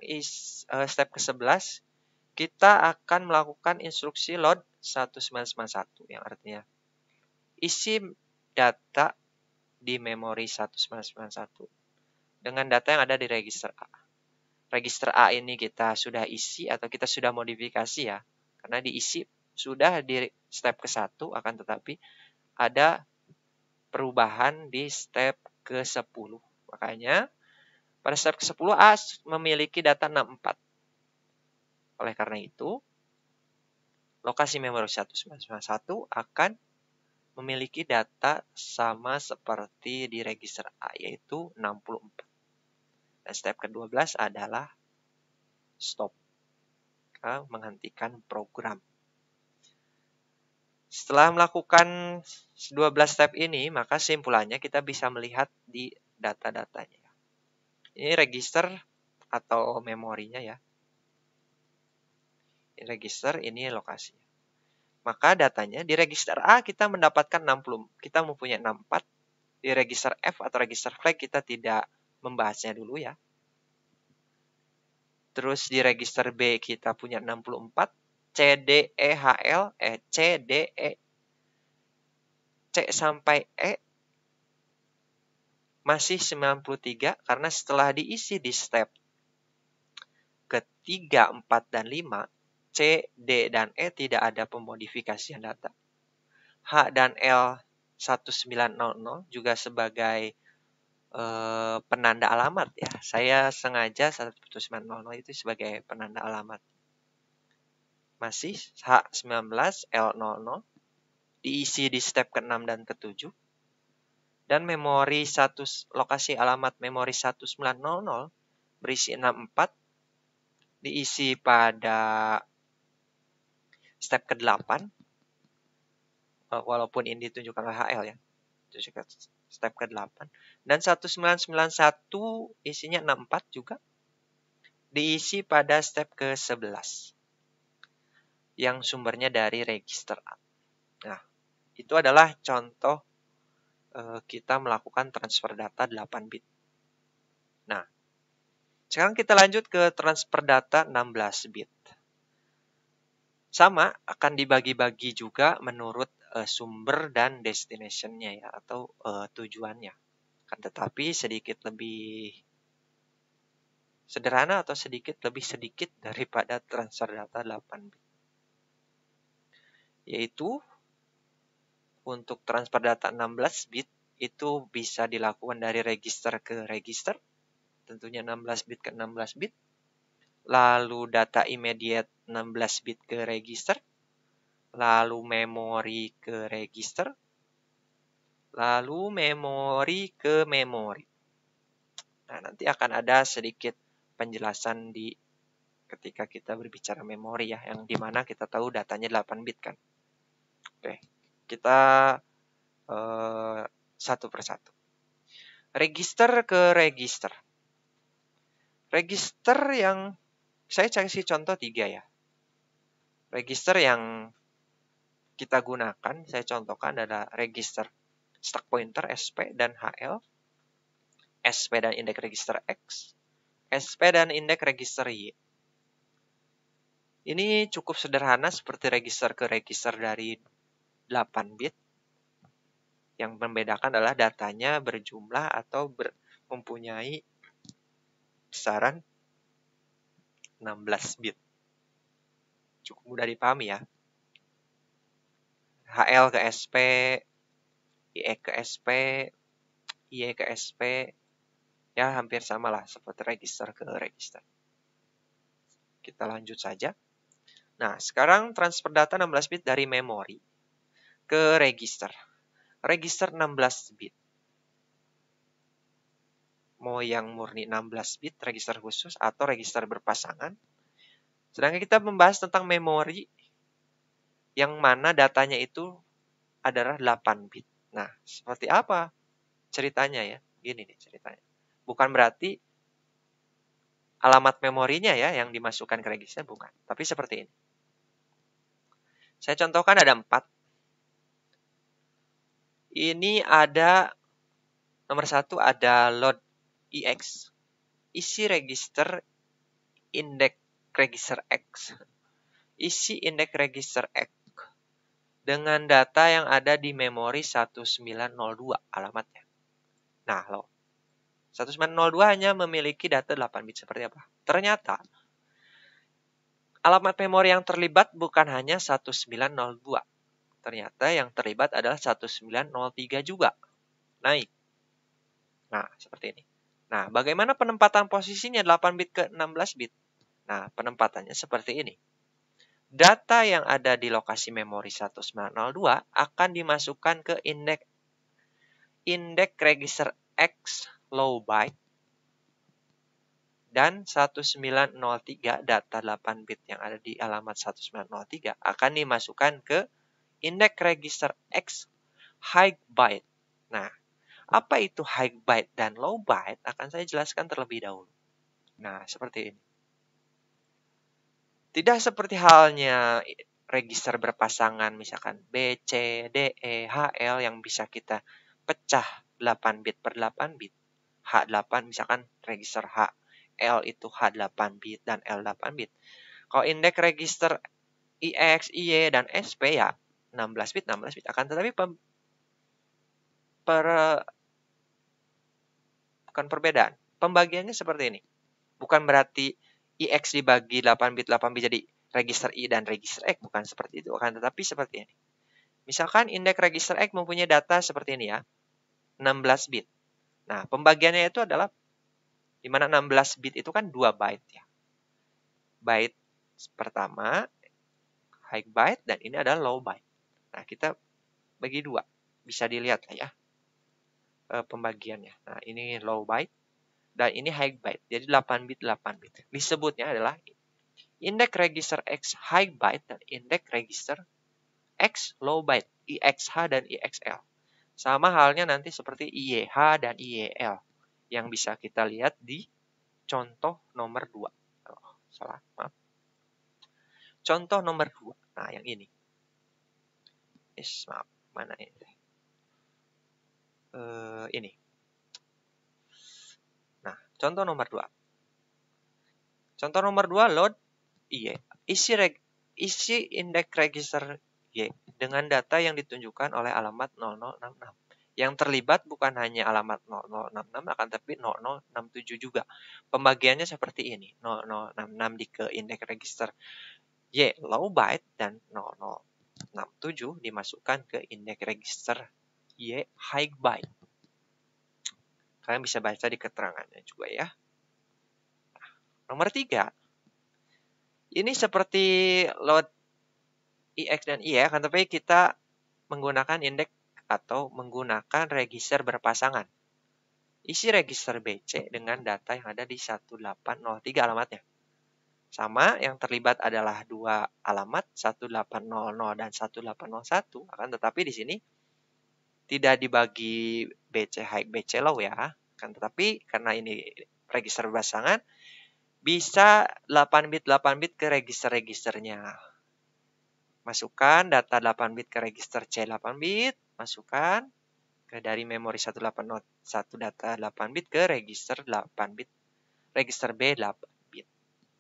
S1: step ke-11, kita akan melakukan instruksi load 1991 yang artinya isi data di memori 1991 dengan data yang ada di register A. Register A ini kita sudah isi atau kita sudah modifikasi ya, karena diisi sudah di step ke-1, akan tetapi ada perubahan di step ke-10. Makanya pada step ke-10 A memiliki data 64. Oleh karena itu, lokasi memori 1991 akan memiliki data sama seperti di register A, yaitu 64. Dan step ke-12 adalah stop, menghentikan program. Setelah melakukan 12 step ini, maka simpulannya kita bisa melihat di data-datanya. Ini register atau memorinya ya. Ini register, ini lokasinya. Maka datanya di register A kita mendapatkan 60, kita mempunyai 64. Di register F atau register flag kita tidak membahasnya dulu ya. Terus di register B kita punya 64, C, D, E, H, L, C, D, E, C sampai E masih 93 karena setelah diisi di step ketiga, 4, dan 5, C, D, dan E tidak ada pemodifikasian data. H dan L 1900 juga sebagai penanda alamat ya. Saya sengaja 1900 itu sebagai penanda alamat. Masih H19, L00 diisi di step ke-6 dan ke-7. Dan memori lokasi alamat memori 1900 berisi 64 diisi pada step ke-8. Walaupun ini ditunjukkan oleh HL ya. Step ke-8. Dan 1991 isinya 64 juga diisi pada step ke-11 yang sumbernya dari register A. Nah, itu adalah contoh kita melakukan transfer data 8 bit. Nah, sekarang kita lanjut ke transfer data 16 bit. Sama, akan dibagi-bagi juga menurut sumber dan destination-nya ya, atau tujuannya. Kan tetapi sedikit lebih sederhana atau sedikit lebih sedikit daripada transfer data 8 bit. Yaitu untuk transfer data 16 bit itu bisa dilakukan dari register ke register, tentunya 16 bit ke 16 bit. Lalu data immediate 16 bit ke register, lalu memori ke register, lalu memori ke memori. Nah, nanti akan ada sedikit penjelasan di ketika kita berbicara memori ya, yang dimana kita tahu datanya 8 bit kan. Oke, kita satu persatu. Register ke register. Register yang saya kasih contoh 3 ya. Register yang kita gunakan, saya contohkan adalah register stack pointer SP dan HL, SP dan indeks register X, SP dan indeks register Y. Ini cukup sederhana seperti register ke register dari 8 bit. Yang membedakan adalah datanya berjumlah atau mempunyai besaran 16 bit. Cukup mudah dipahami ya. HL ke SP, IE ke SP, IE ke SP, ya hampir sama lah seperti register ke register. Kita lanjut saja. Nah, sekarang transfer data 16 bit dari memori ke register. Register 16 bit. Mau yang murni 16 bit, register khusus, atau register berpasangan. Sedangkan kita membahas tentang memori. yang mana datanya itu adalah 8 bit. Nah, seperti apa ceritanya ya? Gini nih ceritanya. Bukan berarti alamat memorinya ya yang dimasukkan ke register, bukan. Tapi seperti ini. Saya contohkan ada 4. Ini ada nomor 1 ada load EX. Isi register index register X. Isi index register X dengan data yang ada di memori 1902 alamatnya. Nah, 1902 hanya memiliki data 8 bit seperti apa? Ternyata alamat memori yang terlibat bukan hanya 1902. Ternyata yang terlibat adalah 1903 juga. Naik. Nah, seperti ini. Nah, bagaimana penempatan posisinya 8 bit ke 16 bit? Nah, penempatannya seperti ini. Data yang ada di lokasi memori 1902 akan dimasukkan ke indeks register X low byte dan 1903 data 8 bit yang ada di alamat 1903 akan dimasukkan ke indeks register X high byte. Nah, apa itu high byte dan low byte akan saya jelaskan terlebih dahulu. Nah, seperti ini. Tidak seperti halnya register berpasangan misalkan B, C, D, E, H, L yang bisa kita pecah 8 bit per 8 bit. H8 misalkan register H, L itu H8 bit dan L8 bit. Kalau indeks register IX, IY, dan SP ya 16 bit, 16 bit. Akan tetapi bukan perbedaan. Pembagiannya seperti ini. Bukan berarti IX dibagi 8 bit jadi register I dan register X. Bukan seperti itu. Akan tetapi seperti ini. Misalkan indeks register X mempunyai data seperti ini ya. 16 bit. Nah, pembagiannya itu adalah di mana 16 bit itu kan 2 byte ya. Byte pertama high byte dan ini adalah low byte. Nah, kita bagi 2. Bisa dilihat lah ya pembagiannya. Nah, ini low byte dan ini high byte. Jadi 8 bit 8 bit. Disebutnya adalah indeks register X high byte dan indeks register X low byte, IXH dan IXL. Sama halnya nanti seperti IYH dan IYL yang bisa kita lihat di contoh nomor 2. Oh, salah, maaf. Contoh nomor 2. Nah, yang ini. Maaf, mana ini? Ini. Nah, contoh nomor 2. Contoh nomor 2, load Y. Isi indeks register Y dengan data yang ditunjukkan oleh alamat 0066. Yang terlibat bukan hanya alamat 0066 akan tapi 0067 juga. Pembagiannya seperti ini. 0066 di ke indeks register Y low byte dan 0067 dimasukkan ke indeks register Y high byte. Kalian bisa baca di keterangannya juga ya. Nomor 3. Ini seperti load IX dan Y akan tapi kita menggunakan indeks atau menggunakan register berpasangan. Isi register BC dengan data yang ada di 1803 alamatnya. Sama, yang terlibat adalah 2 alamat, 1800 dan 1801. Akan tetapi di sini tidak dibagi BC high, BC low ya. Akan tetapi karena ini register berpasangan, bisa 8 bit ke register-registernya. Masukkan data 8 bit ke register C 8 bit, masukkan dari memori 1801 data 8 bit ke register 8 bit, register B 8 bit.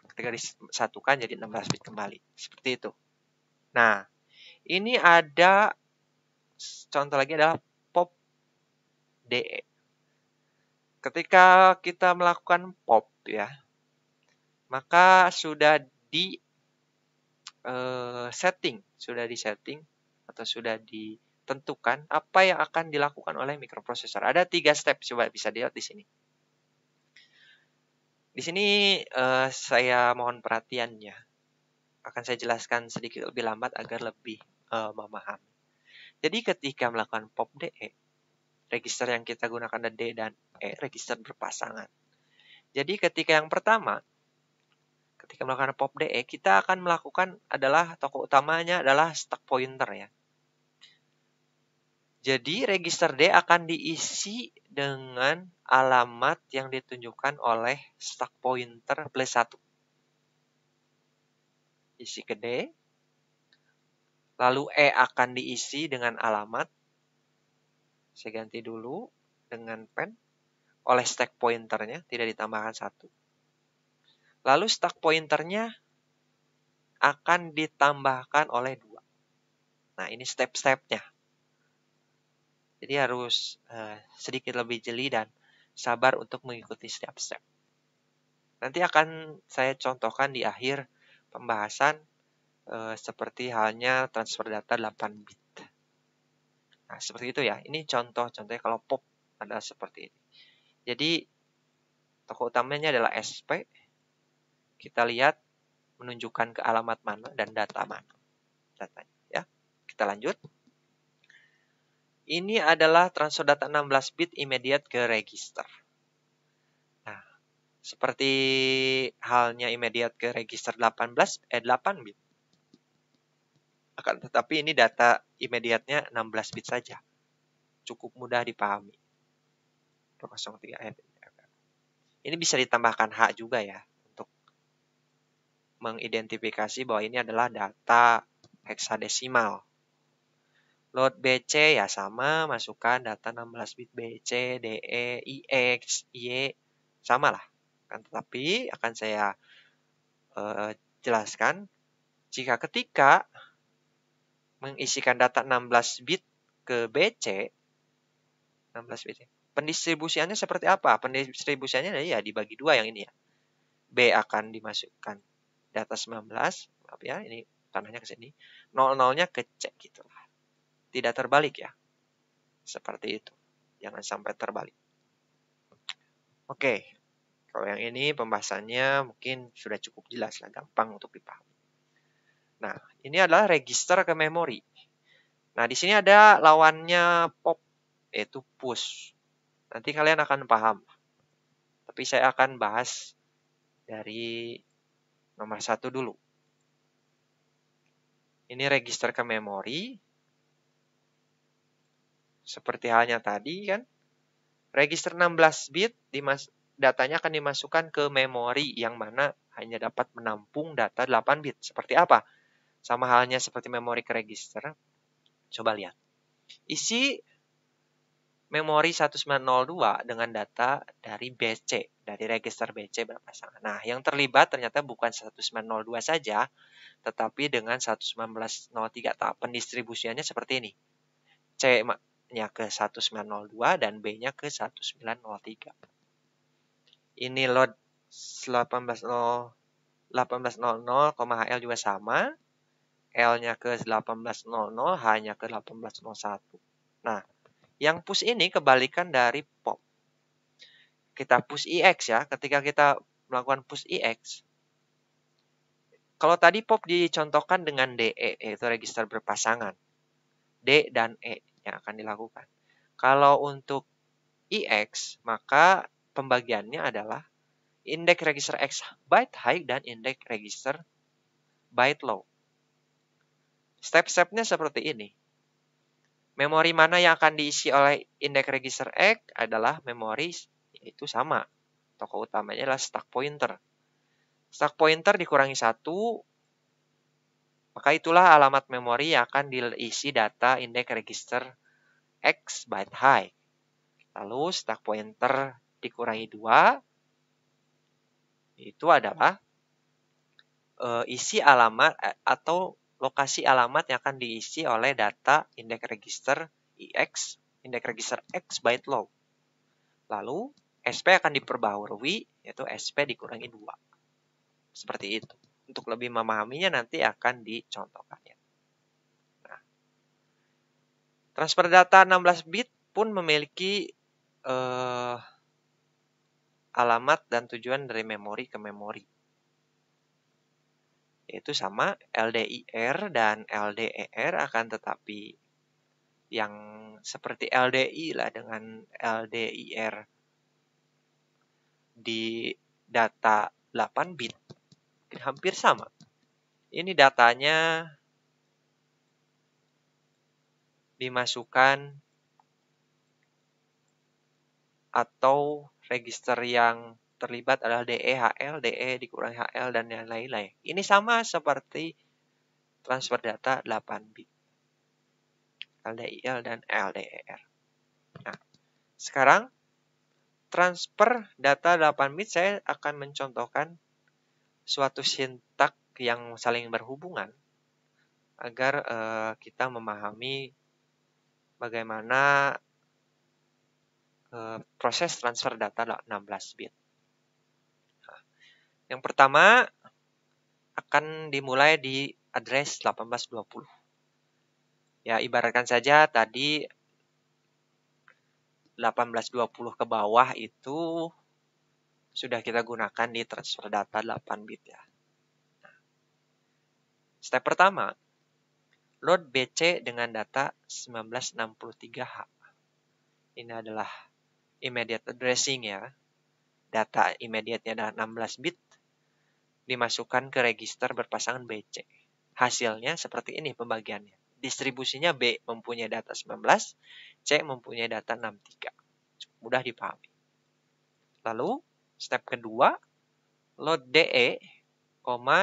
S1: Ketika disatukan jadi 16 bit kembali. Seperti itu. Nah, ini ada contoh lagi adalah pop DE. Ketika kita melakukan pop ya, maka sudah di setting atau sudah ditentukan apa yang akan dilakukan oleh mikroprosesor. Ada 3 step, coba bisa dilihat di sini. Di sini saya mohon perhatiannya. Akan saya jelaskan sedikit lebih lambat agar lebih memahami. Jadi ketika melakukan pop DE, register yang kita gunakan ada D dan E, register berpasangan. Jadi ketika yang pertama, ketika melakukan pop DE, kita akan melakukan adalah tokoh utamanya adalah stack pointer ya. Jadi register D akan diisi dengan alamat yang ditunjukkan oleh stack pointer plus 1. Isi ke D. Lalu E akan diisi dengan alamat. Saya ganti dulu dengan pen. Oleh stack pointernya, tidak ditambahkan 1. Lalu stack pointernya akan ditambahkan oleh 2. Nah, ini step-stepnya. Jadi harus sedikit lebih jeli dan sabar untuk mengikuti step-step. Nanti akan saya contohkan di akhir pembahasan seperti halnya transfer data 8 bit. Nah, seperti itu ya. Ini contohnya kalau pop adalah seperti ini. Jadi, tokoh utamanya adalah SP. Kita lihat menunjukkan ke alamat mana dan data mana. Datanya ya. Kita lanjut. Ini adalah transfer data 16 bit immediate ke register. Nah, seperti halnya immediate ke register 8 bit. Akan tetapi ini data immediate-nya 16 bit saja. Cukup mudah dipahami. 203 Ini bisa ditambahkan H juga ya untuk mengidentifikasi bahwa ini adalah data heksadesimal. Load BC ya sama, masukkan data 16 bit BC, DE, IX, Y, sama lah. Tetapi akan saya jelaskan, jika ketika mengisikan data 16 bit ke BC, 16 bit, pendistribusiannya seperti apa? Pendistribusiannya ya dibagi 2 yang ini ya. B akan dimasukkan data 19, maaf ya, ini tanahnya ke sini. 00-nya ke C gitulah. Tidak terbalik ya. Seperti itu. Jangan sampai terbalik. Oke. Kalau yang ini pembahasannya mungkin sudah cukup jelas lah, gampang untuk dipahami. Nah, ini adalah register ke memori. Nah, di sini ada lawannya pop, yaitu push. Nanti kalian akan paham. Tapi saya akan bahas dari nomor 1 dulu. Ini register ke memori. Seperti halnya tadi kan. Register 16 bit, datanya akan dimasukkan ke memori yang mana hanya dapat menampung data 8 bit. Seperti apa? Sama halnya seperti memori ke register. Coba lihat. Isi memori 1902 dengan data dari BC, dari register BC berpasangan. Nah, yang terlibat ternyata bukan 1902 saja, tetapi dengan 1903. Pendistribusiannya seperti ini. C-nya ke 1902 dan B-nya ke 1903. Ini load 1800, HL juga sama. L-nya ke 1800, H-nya ke 1801. Nah, yang push ini kebalikan dari pop. Kita push IX ya, ketika kita melakukan push IX. Kalau tadi pop dicontohkan dengan DE, yaitu register berpasangan. D dan E yang akan dilakukan. Kalau untuk IX, maka pembagiannya adalah indeks register X byte high dan indeks register byte low. Step-stepnya seperti ini. Memori mana yang akan diisi oleh indeks register X adalah memori, yaitu sama. Tokoh utamanya adalah stack pointer. Stack pointer dikurangi 1, maka itulah alamat memori yang akan diisi data indeks register X byte high. Lalu stack pointer dikurangi 2, itu adalah isi alamat atau lokasi alamat yang akan diisi oleh data indeks register IX, indeks register X byte low. Lalu SP akan diperbaharui, yaitu SP dikurangi 2. Seperti itu. Untuk lebih memahaminya nanti akan dicontohkan ya. Nah, transfer data 16 bit pun memiliki alamat dan tujuan dari memori ke memori. Yaitu sama LDIR dan LDER, akan tetapi yang seperti LDI lah dengan LDIR di data 8 bit. hampir sama. Ini datanya dimasukkan atau register yang terlibat adalah DE, HL, DE dikurangi HL, dan yang lain-lain. Ini sama seperti transfer data 8 bit. LDIL dan LDER. Nah, sekarang transfer data 8 bit saya akan mencontohkan suatu sintak yang saling berhubungan agar kita memahami bagaimana proses transfer data 16 bit. Nah, yang pertama akan dimulai di address 1820. Ya, ibaratkan saja tadi 1820 ke bawah itu sudah kita gunakan di transfer data 8 bit ya. Step pertama, load BC dengan data 1963H. Ini adalah immediate addressing ya. Data immediate-nya adalah 16 bit. Dimasukkan ke register berpasangan BC. Hasilnya seperti ini pembagiannya. Distribusinya B mempunyai data 19, C mempunyai data 63. Mudah dipahami. Lalu, step kedua, load DE,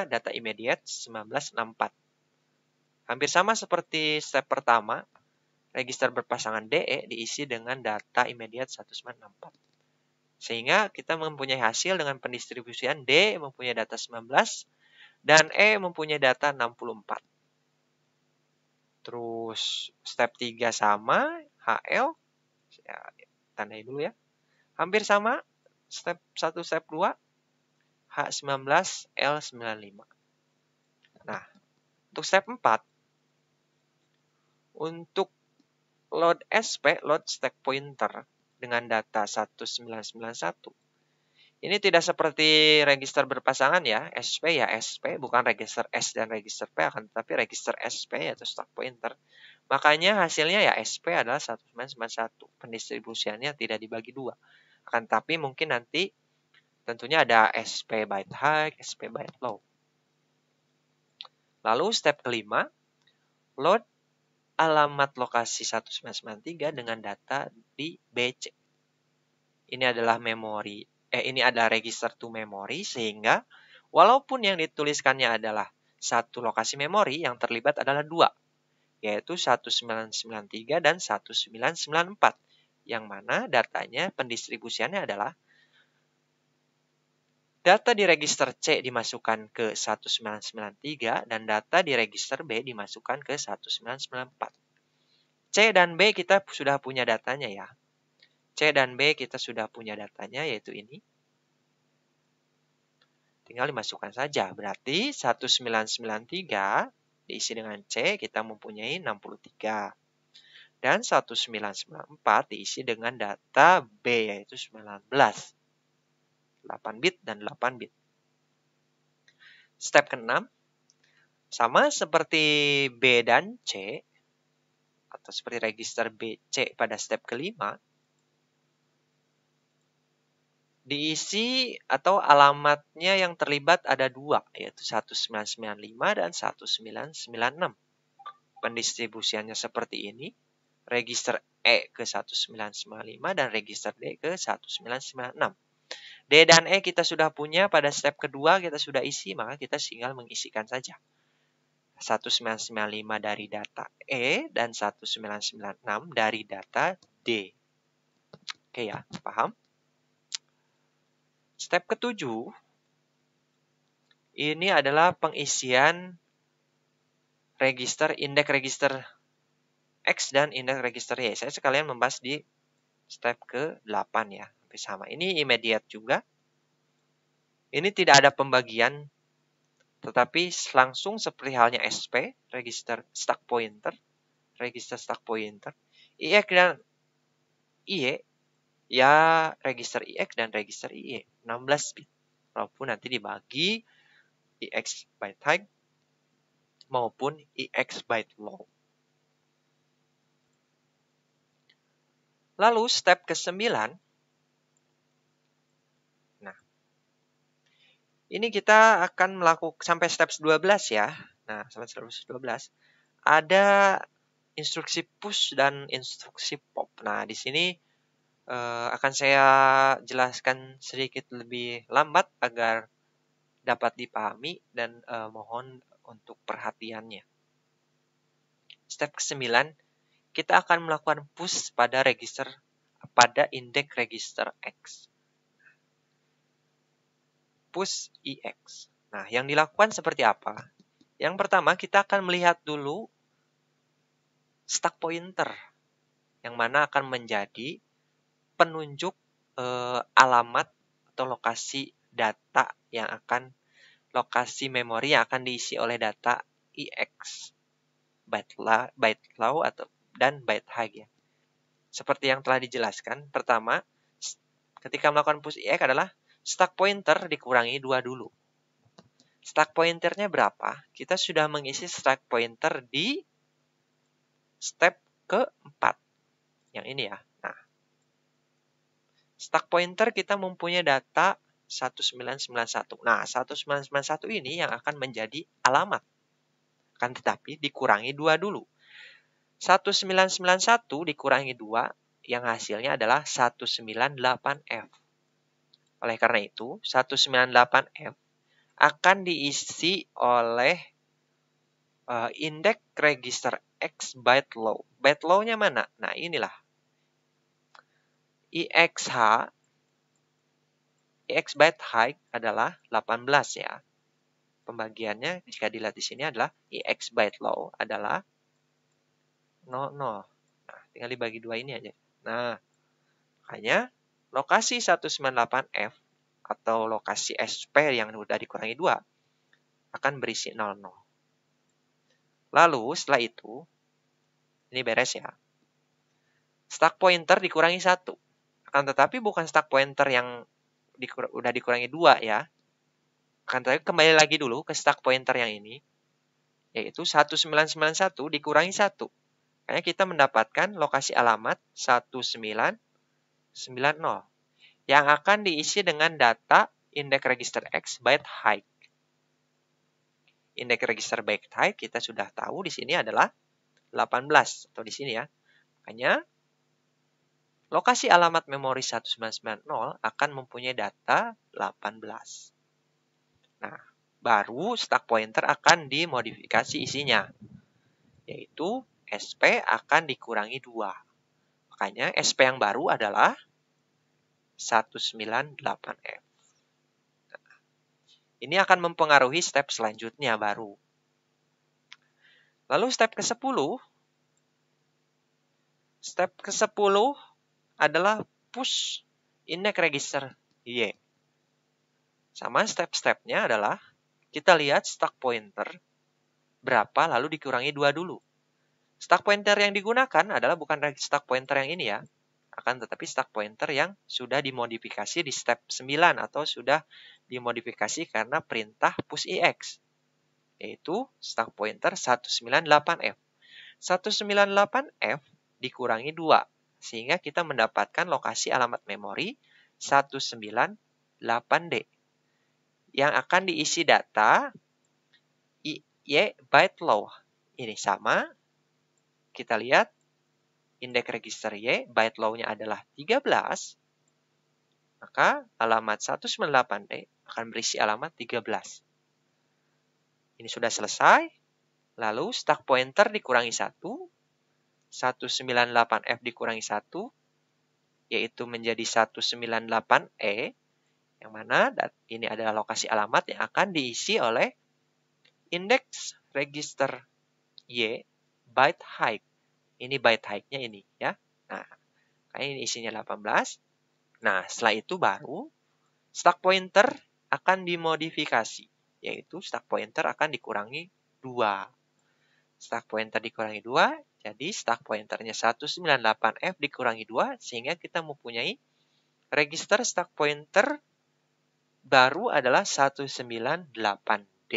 S1: data immediate 1964. Hampir sama seperti step pertama, register berpasangan DE diisi dengan data immediate 1964. Sehingga kita mempunyai hasil dengan pendistribusian D mempunyai data 19 dan E mempunyai data 64. Terus step 3 sama, HL, ya, tandai dulu ya. Hampir sama, step 1, step 2, H19, L95. Nah, untuk step 4, untuk load SP, load stack pointer, dengan data 1991. Ini tidak seperti register berpasangan ya, SP ya SP, bukan register S dan register P, akan tetapi register SP yaitu stack pointer. Makanya hasilnya ya SP adalah 1991. Pendistribusiannya tidak dibagi dua. Akan tetapi mungkin nanti tentunya ada SP byte high, SP byte low. Lalu step kelima, load alamat lokasi 1993 dengan data di BC. Ini adalah ini adalah register to memory, sehingga walaupun yang dituliskannya adalah satu lokasi memori, yang terlibat adalah dua, yaitu 1993 dan 1994, yang mana datanya pendistribusiannya adalah data di register C dimasukkan ke 1993 dan data di register B dimasukkan ke 1994. C dan B kita sudah punya datanya ya. C dan B kita sudah punya datanya, yaitu ini. Tinggal dimasukkan saja. Berarti 1993 diisi dengan C, kita mempunyai 63. Dan 1994 diisi dengan data B, yaitu 19. 8 bit dan 8 bit. Step ke-6, sama seperti B dan C, atau seperti register BC pada step kelima, diisi atau alamatnya yang terlibat ada dua, yaitu 1995 dan 1996. Pendistribusiannya seperti ini. Register E ke 1995 dan register D ke 1996. D dan E kita sudah punya pada step kedua, kita sudah isi, maka kita tinggal mengisikan saja. 1995 dari data E dan 1996 dari data D. Oke ya, paham? Step ketujuh, ini adalah pengisian register, indeks register X dan indeks register Y. Saya sekalian membahas di step ke-8 ya. Hampir sama. Ini immediate juga. Ini tidak ada pembagian, tetapi langsung seperti halnya SP, register stack pointer, register stack pointer, IX dan IE, ya register IX dan register IE, 16 bit. Walaupun nanti dibagi IX byte high maupun IX byte low. Lalu step ke-9, nah, Ini kita akan melakukan sampai step 12 ya. Nah, sampai step 12 ada instruksi push dan instruksi pop. Nah, di sini akan saya jelaskan sedikit lebih lambat agar dapat dipahami dan mohon untuk perhatiannya. Step ke-9, kita akan melakukan push pada index register X. Push EX. Nah, yang dilakukan seperti apa? Yang pertama, kita akan melihat dulu stack pointer, yang mana akan menjadi penunjuk alamat atau lokasi data lokasi memori yang akan diisi oleh data EX, byte low dan byte high ya. Seperti yang telah dijelaskan, pertama, ketika melakukan push EX adalah stack pointer dikurangi 2 dulu. Stack pointernya berapa? Kita sudah mengisi stack pointer di step ke-4. Yang ini ya. Nah, stack pointer kita mempunyai data 1991. Nah, 1991 ini yang akan menjadi alamat. Akan tetapi dikurangi 2 dulu. 1991 dikurangi 2, yang hasilnya adalah 198F. Oleh karena itu, 198F akan diisi oleh index register X byte low. Byte low-nya mana? Nah, inilah. EX byte high adalah 18 ya. Pembagiannya jika dilihat di sini adalah EX byte low adalah 00. Nah, tinggal dibagi 2 ini aja. Nah, makanya lokasi 198F atau lokasi SP yang sudah dikurangi 2 akan berisi 00. Lalu setelah itu, ini beres ya. Stack pointer dikurangi 1. Akan tetapi bukan stack pointer yang udah dikurangi 2 ya. Akan tetapi kembali lagi dulu ke stack pointer yang ini, yaitu 1991 dikurangi 1. Makanya kita mendapatkan lokasi alamat 1990 yang akan diisi dengan data index register X byte high. Index register byte high kita sudah tahu di sini adalah 18 atau di sini ya. Makanya lokasi alamat memori 1990 akan mempunyai data 18. Nah, baru stack pointer akan dimodifikasi isinya, yaitu SP akan dikurangi 2. Makanya SP yang baru adalah 198F. Ini akan mempengaruhi step selanjutnya baru. Lalu step ke-10. Step ke-10 adalah push index register Y. Sama step-stepnya adalah kita lihat stack pointer berapa lalu dikurangi 2 dulu. Stack pointer yang digunakan adalah bukan stack pointer yang ini ya. Akan tetapi stack pointer yang sudah dimodifikasi di step 9 atau sudah dimodifikasi karena perintah push EX, yaitu stack pointer 198F. 198F dikurangi 2, sehingga kita mendapatkan lokasi alamat memori 198D yang akan diisi data Y byte low. Ini sama, kita lihat indeks register Y, byte low-nya adalah 13, maka alamat 198D akan berisi alamat 13. Ini sudah selesai. Lalu stack pointer dikurangi 1, 198F dikurangi 1, yaitu menjadi 198E, yang mana ini adalah lokasi alamat yang akan diisi oleh indeks register Y byte high. Ini byte high-nya ini ya. Nah, ini isinya 18. Nah, setelah itu baru stack pointer akan dimodifikasi, yaitu stack pointer akan dikurangi 2. Stack pointer dikurangi 2, jadi stack pointernya 198F dikurangi 2, sehingga kita mempunyai register stack pointer baru adalah 198D.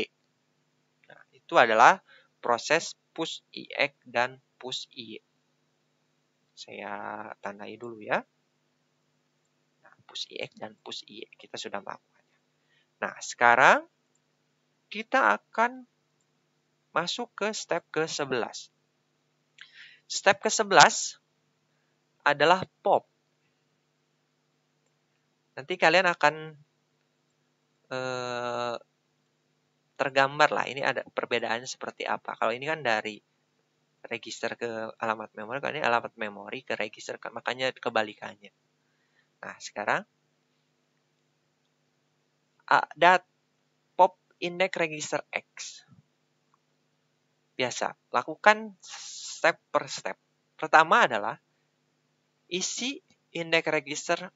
S1: Nah, itu adalah proses push EX dan push Y. Saya tandai dulu ya. Nah, push EX dan push Y kita sudah melakukannya. Nah, sekarang kita akan masuk ke step ke-11. Step ke-11 adalah pop. Nanti kalian akan tergambar lah, ini ada perbedaannya seperti apa. Kalau ini kan dari register ke alamat memori, kalau ini alamat memori ke register, makanya kebalikannya. Nah, sekarang ada pop index register X. Biasa, lakukan step per step. Pertama adalah isi index register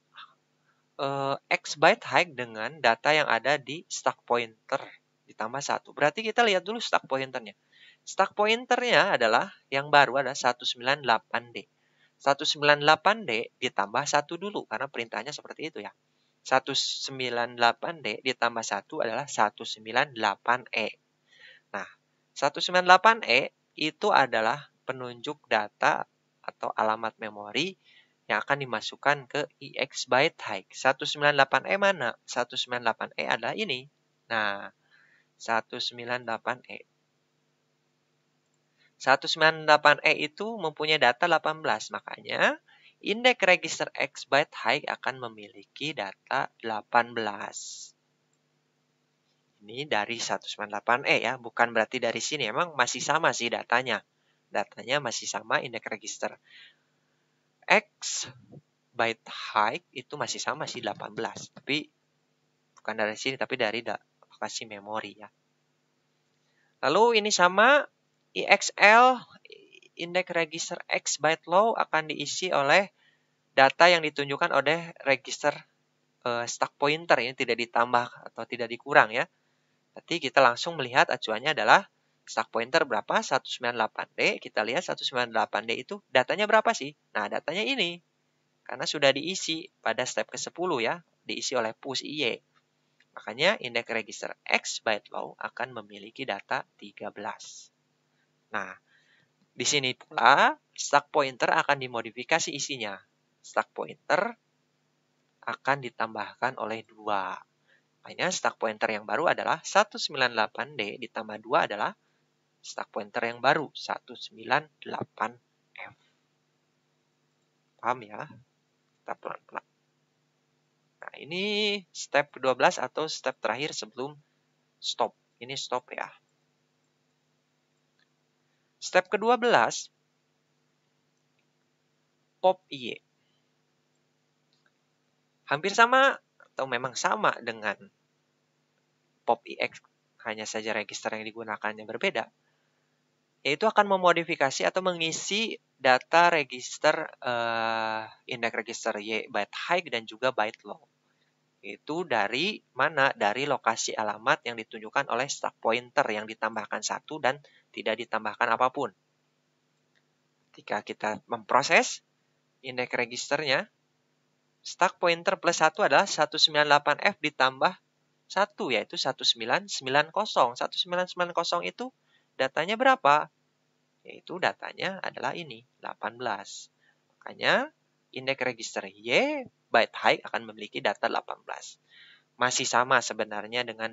S1: X byte high dengan data yang ada di stack pointer ditambah 1. Berarti kita lihat dulu stack pointernya. Stack pointernya adalah yang baru ada 198D. 198D ditambah 1 dulu karena perintahnya seperti itu ya. 198D ditambah 1 adalah 198E. Nah, 198E itu adalah penunjuk data atau alamat memori yang akan dimasukkan ke EX byte high. 198E mana? 198E adalah ini. Nah, 198E. 198E itu mempunyai data 18, makanya indeks register X byte high akan memiliki data 18. Ini dari 198E ya, bukan berarti dari sini. Emang masih sama sih datanya. Datanya masih sama, indeks register X byte high itu masih sama sih 18. Tapi bukan dari sini, tapi dari lokasi memori ya. Lalu ini sama EXL, indeks register X byte low akan diisi oleh data yang ditunjukkan oleh register stack pointer. Ini tidak ditambah atau tidak dikurang ya. Nanti kita langsung melihat acuannya adalah stack pointer berapa? 198D. Kita lihat 198D itu datanya berapa sih? Nah, datanya ini. Karena sudah diisi pada step ke-10 ya. Diisi oleh push IY. Makanya indeks register X byte low akan memiliki data 13. Nah, di sini pula stack pointer akan dimodifikasi isinya. Stack pointer akan ditambahkan oleh 2. Makanya stack pointer yang baru adalah 198D ditambah 2 adalah stack pointer yang baru 198F. Paham ya? Kita pelan-pelan. Nah, ini step ke-12 atau step terakhir sebelum stop. Ini stop ya. Step ke-12 pop IY. Hampir sama atau memang sama dengan pop IX, hanya saja register yang digunakannya berbeda. Yaitu akan memodifikasi atau mengisi data register indeks register Y byte high dan juga byte low. Itu dari mana? Dari lokasi alamat yang ditunjukkan oleh stack pointer yang ditambahkan 1 dan tidak ditambahkan apapun. Ketika kita memproses indeks registernya, stack pointer plus 1 adalah 198F ditambah 1, yaitu 1990. 1990 itu datanya berapa? Yaitu datanya adalah ini, 18. Makanya indeks register Y byte high akan memiliki data 18. Masih sama sebenarnya dengan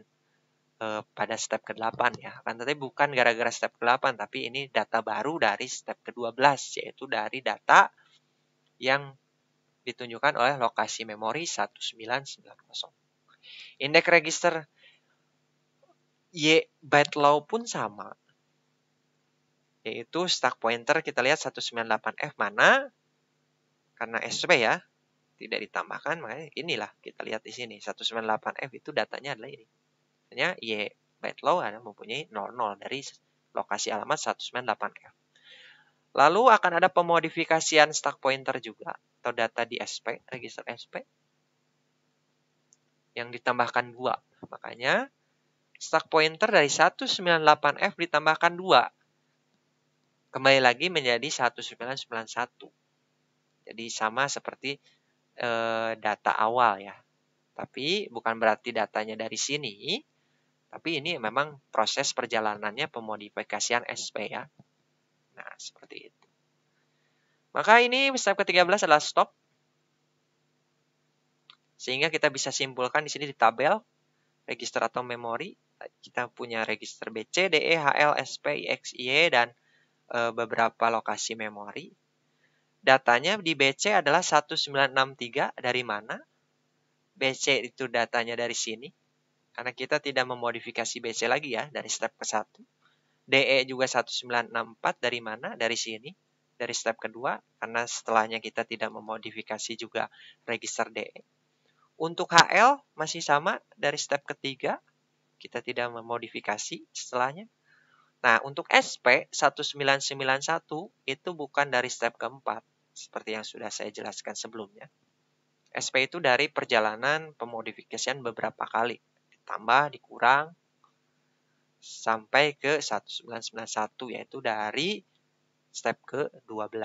S1: pada step ke-8 ya. Kan tadi bukan gara-gara step ke-8, tapi ini data baru dari step ke-12, yaitu dari data yang ditunjukkan oleh lokasi memori 1990. Indeks register Y byte low pun sama. Yaitu stack pointer kita lihat 198F mana? Karena SP ya, tidak ditambahkan, makanya inilah kita lihat di sini. 198F itu datanya adalah ini. Artinya Y byte low ada mempunyai 00 dari lokasi alamat 198F. Lalu akan ada pemodifikasian stack pointer juga atau data di SP, register SP yang ditambahkan 2. Makanya stack pointer dari 198F ditambahkan 2. Kembali lagi menjadi 1991. Jadi sama seperti data awal ya. Tapi bukan berarti datanya dari sini. Tapi ini memang proses perjalanannya pemodifikasian SP ya. Nah, seperti itu. Maka ini step ke-13 adalah stop. Sehingga kita bisa simpulkan di sini di tabel. register atau memori, kita punya register BC, DE, HL, SP, IX, IY, dan beberapa lokasi memori. Datanya di BC adalah 1963, dari mana? BC itu datanya dari sini, karena kita tidak memodifikasi BC lagi ya, dari step ke-1. DE juga 1964, dari mana? Dari sini, dari step kedua, karena setelahnya kita tidak memodifikasi juga register DE. Untuk HL masih sama, dari step ketiga, kita tidak memodifikasi setelahnya. Nah, untuk SP 1991 itu bukan dari step keempat, seperti yang sudah saya jelaskan sebelumnya. SP itu dari perjalanan pemodifikasian beberapa kali, ditambah, dikurang, sampai ke 1991, yaitu dari step ke-12.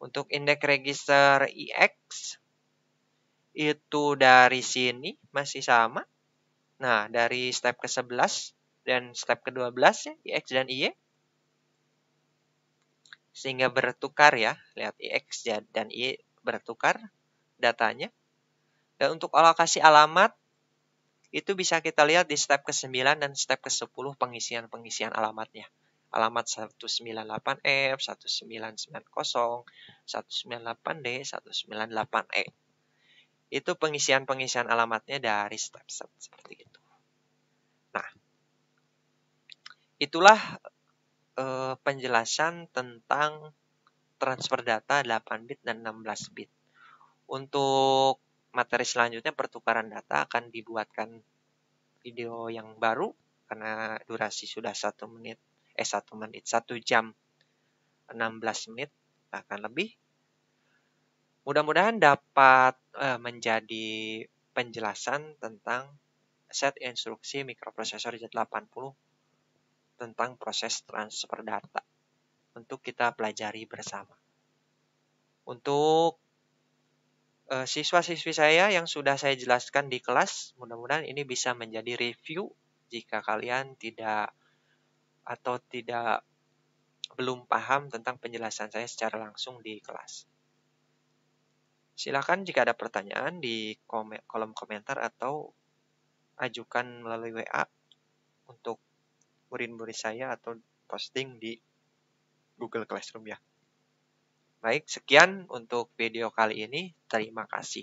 S1: Untuk indeks register IX, itu dari sini masih sama. Nah, dari step ke-11 dan step ke-12 ya, IX dan IY. Sehingga bertukar ya, lihat IX dan IY bertukar datanya. Dan untuk alokasi alamat, itu bisa kita lihat di step ke-9 dan step ke-10 pengisian alamatnya. Alamat 198F, 1990, 198D, 198E. Itu pengisian alamatnya dari step seperti itu. Nah, itulah penjelasan tentang transfer data 8 bit dan 16 bit. Untuk materi selanjutnya, pertukaran data, akan dibuatkan video yang baru karena durasi sudah 1 jam 16 menit akan lebih. Mudah-mudahan dapat menjadi penjelasan tentang set instruksi mikroprosesor Z80 tentang proses transfer data untuk kita pelajari bersama. Untuk siswa-siswi saya yang sudah saya jelaskan di kelas, mudah-mudahan ini bisa menjadi review jika kalian belum paham tentang penjelasan saya secara langsung di kelas. Silakan jika ada pertanyaan di kolom komentar atau ajukan melalui WA untuk murid-murid saya atau posting di Google Classroom ya. Baik, sekian untuk video kali ini. Terima kasih.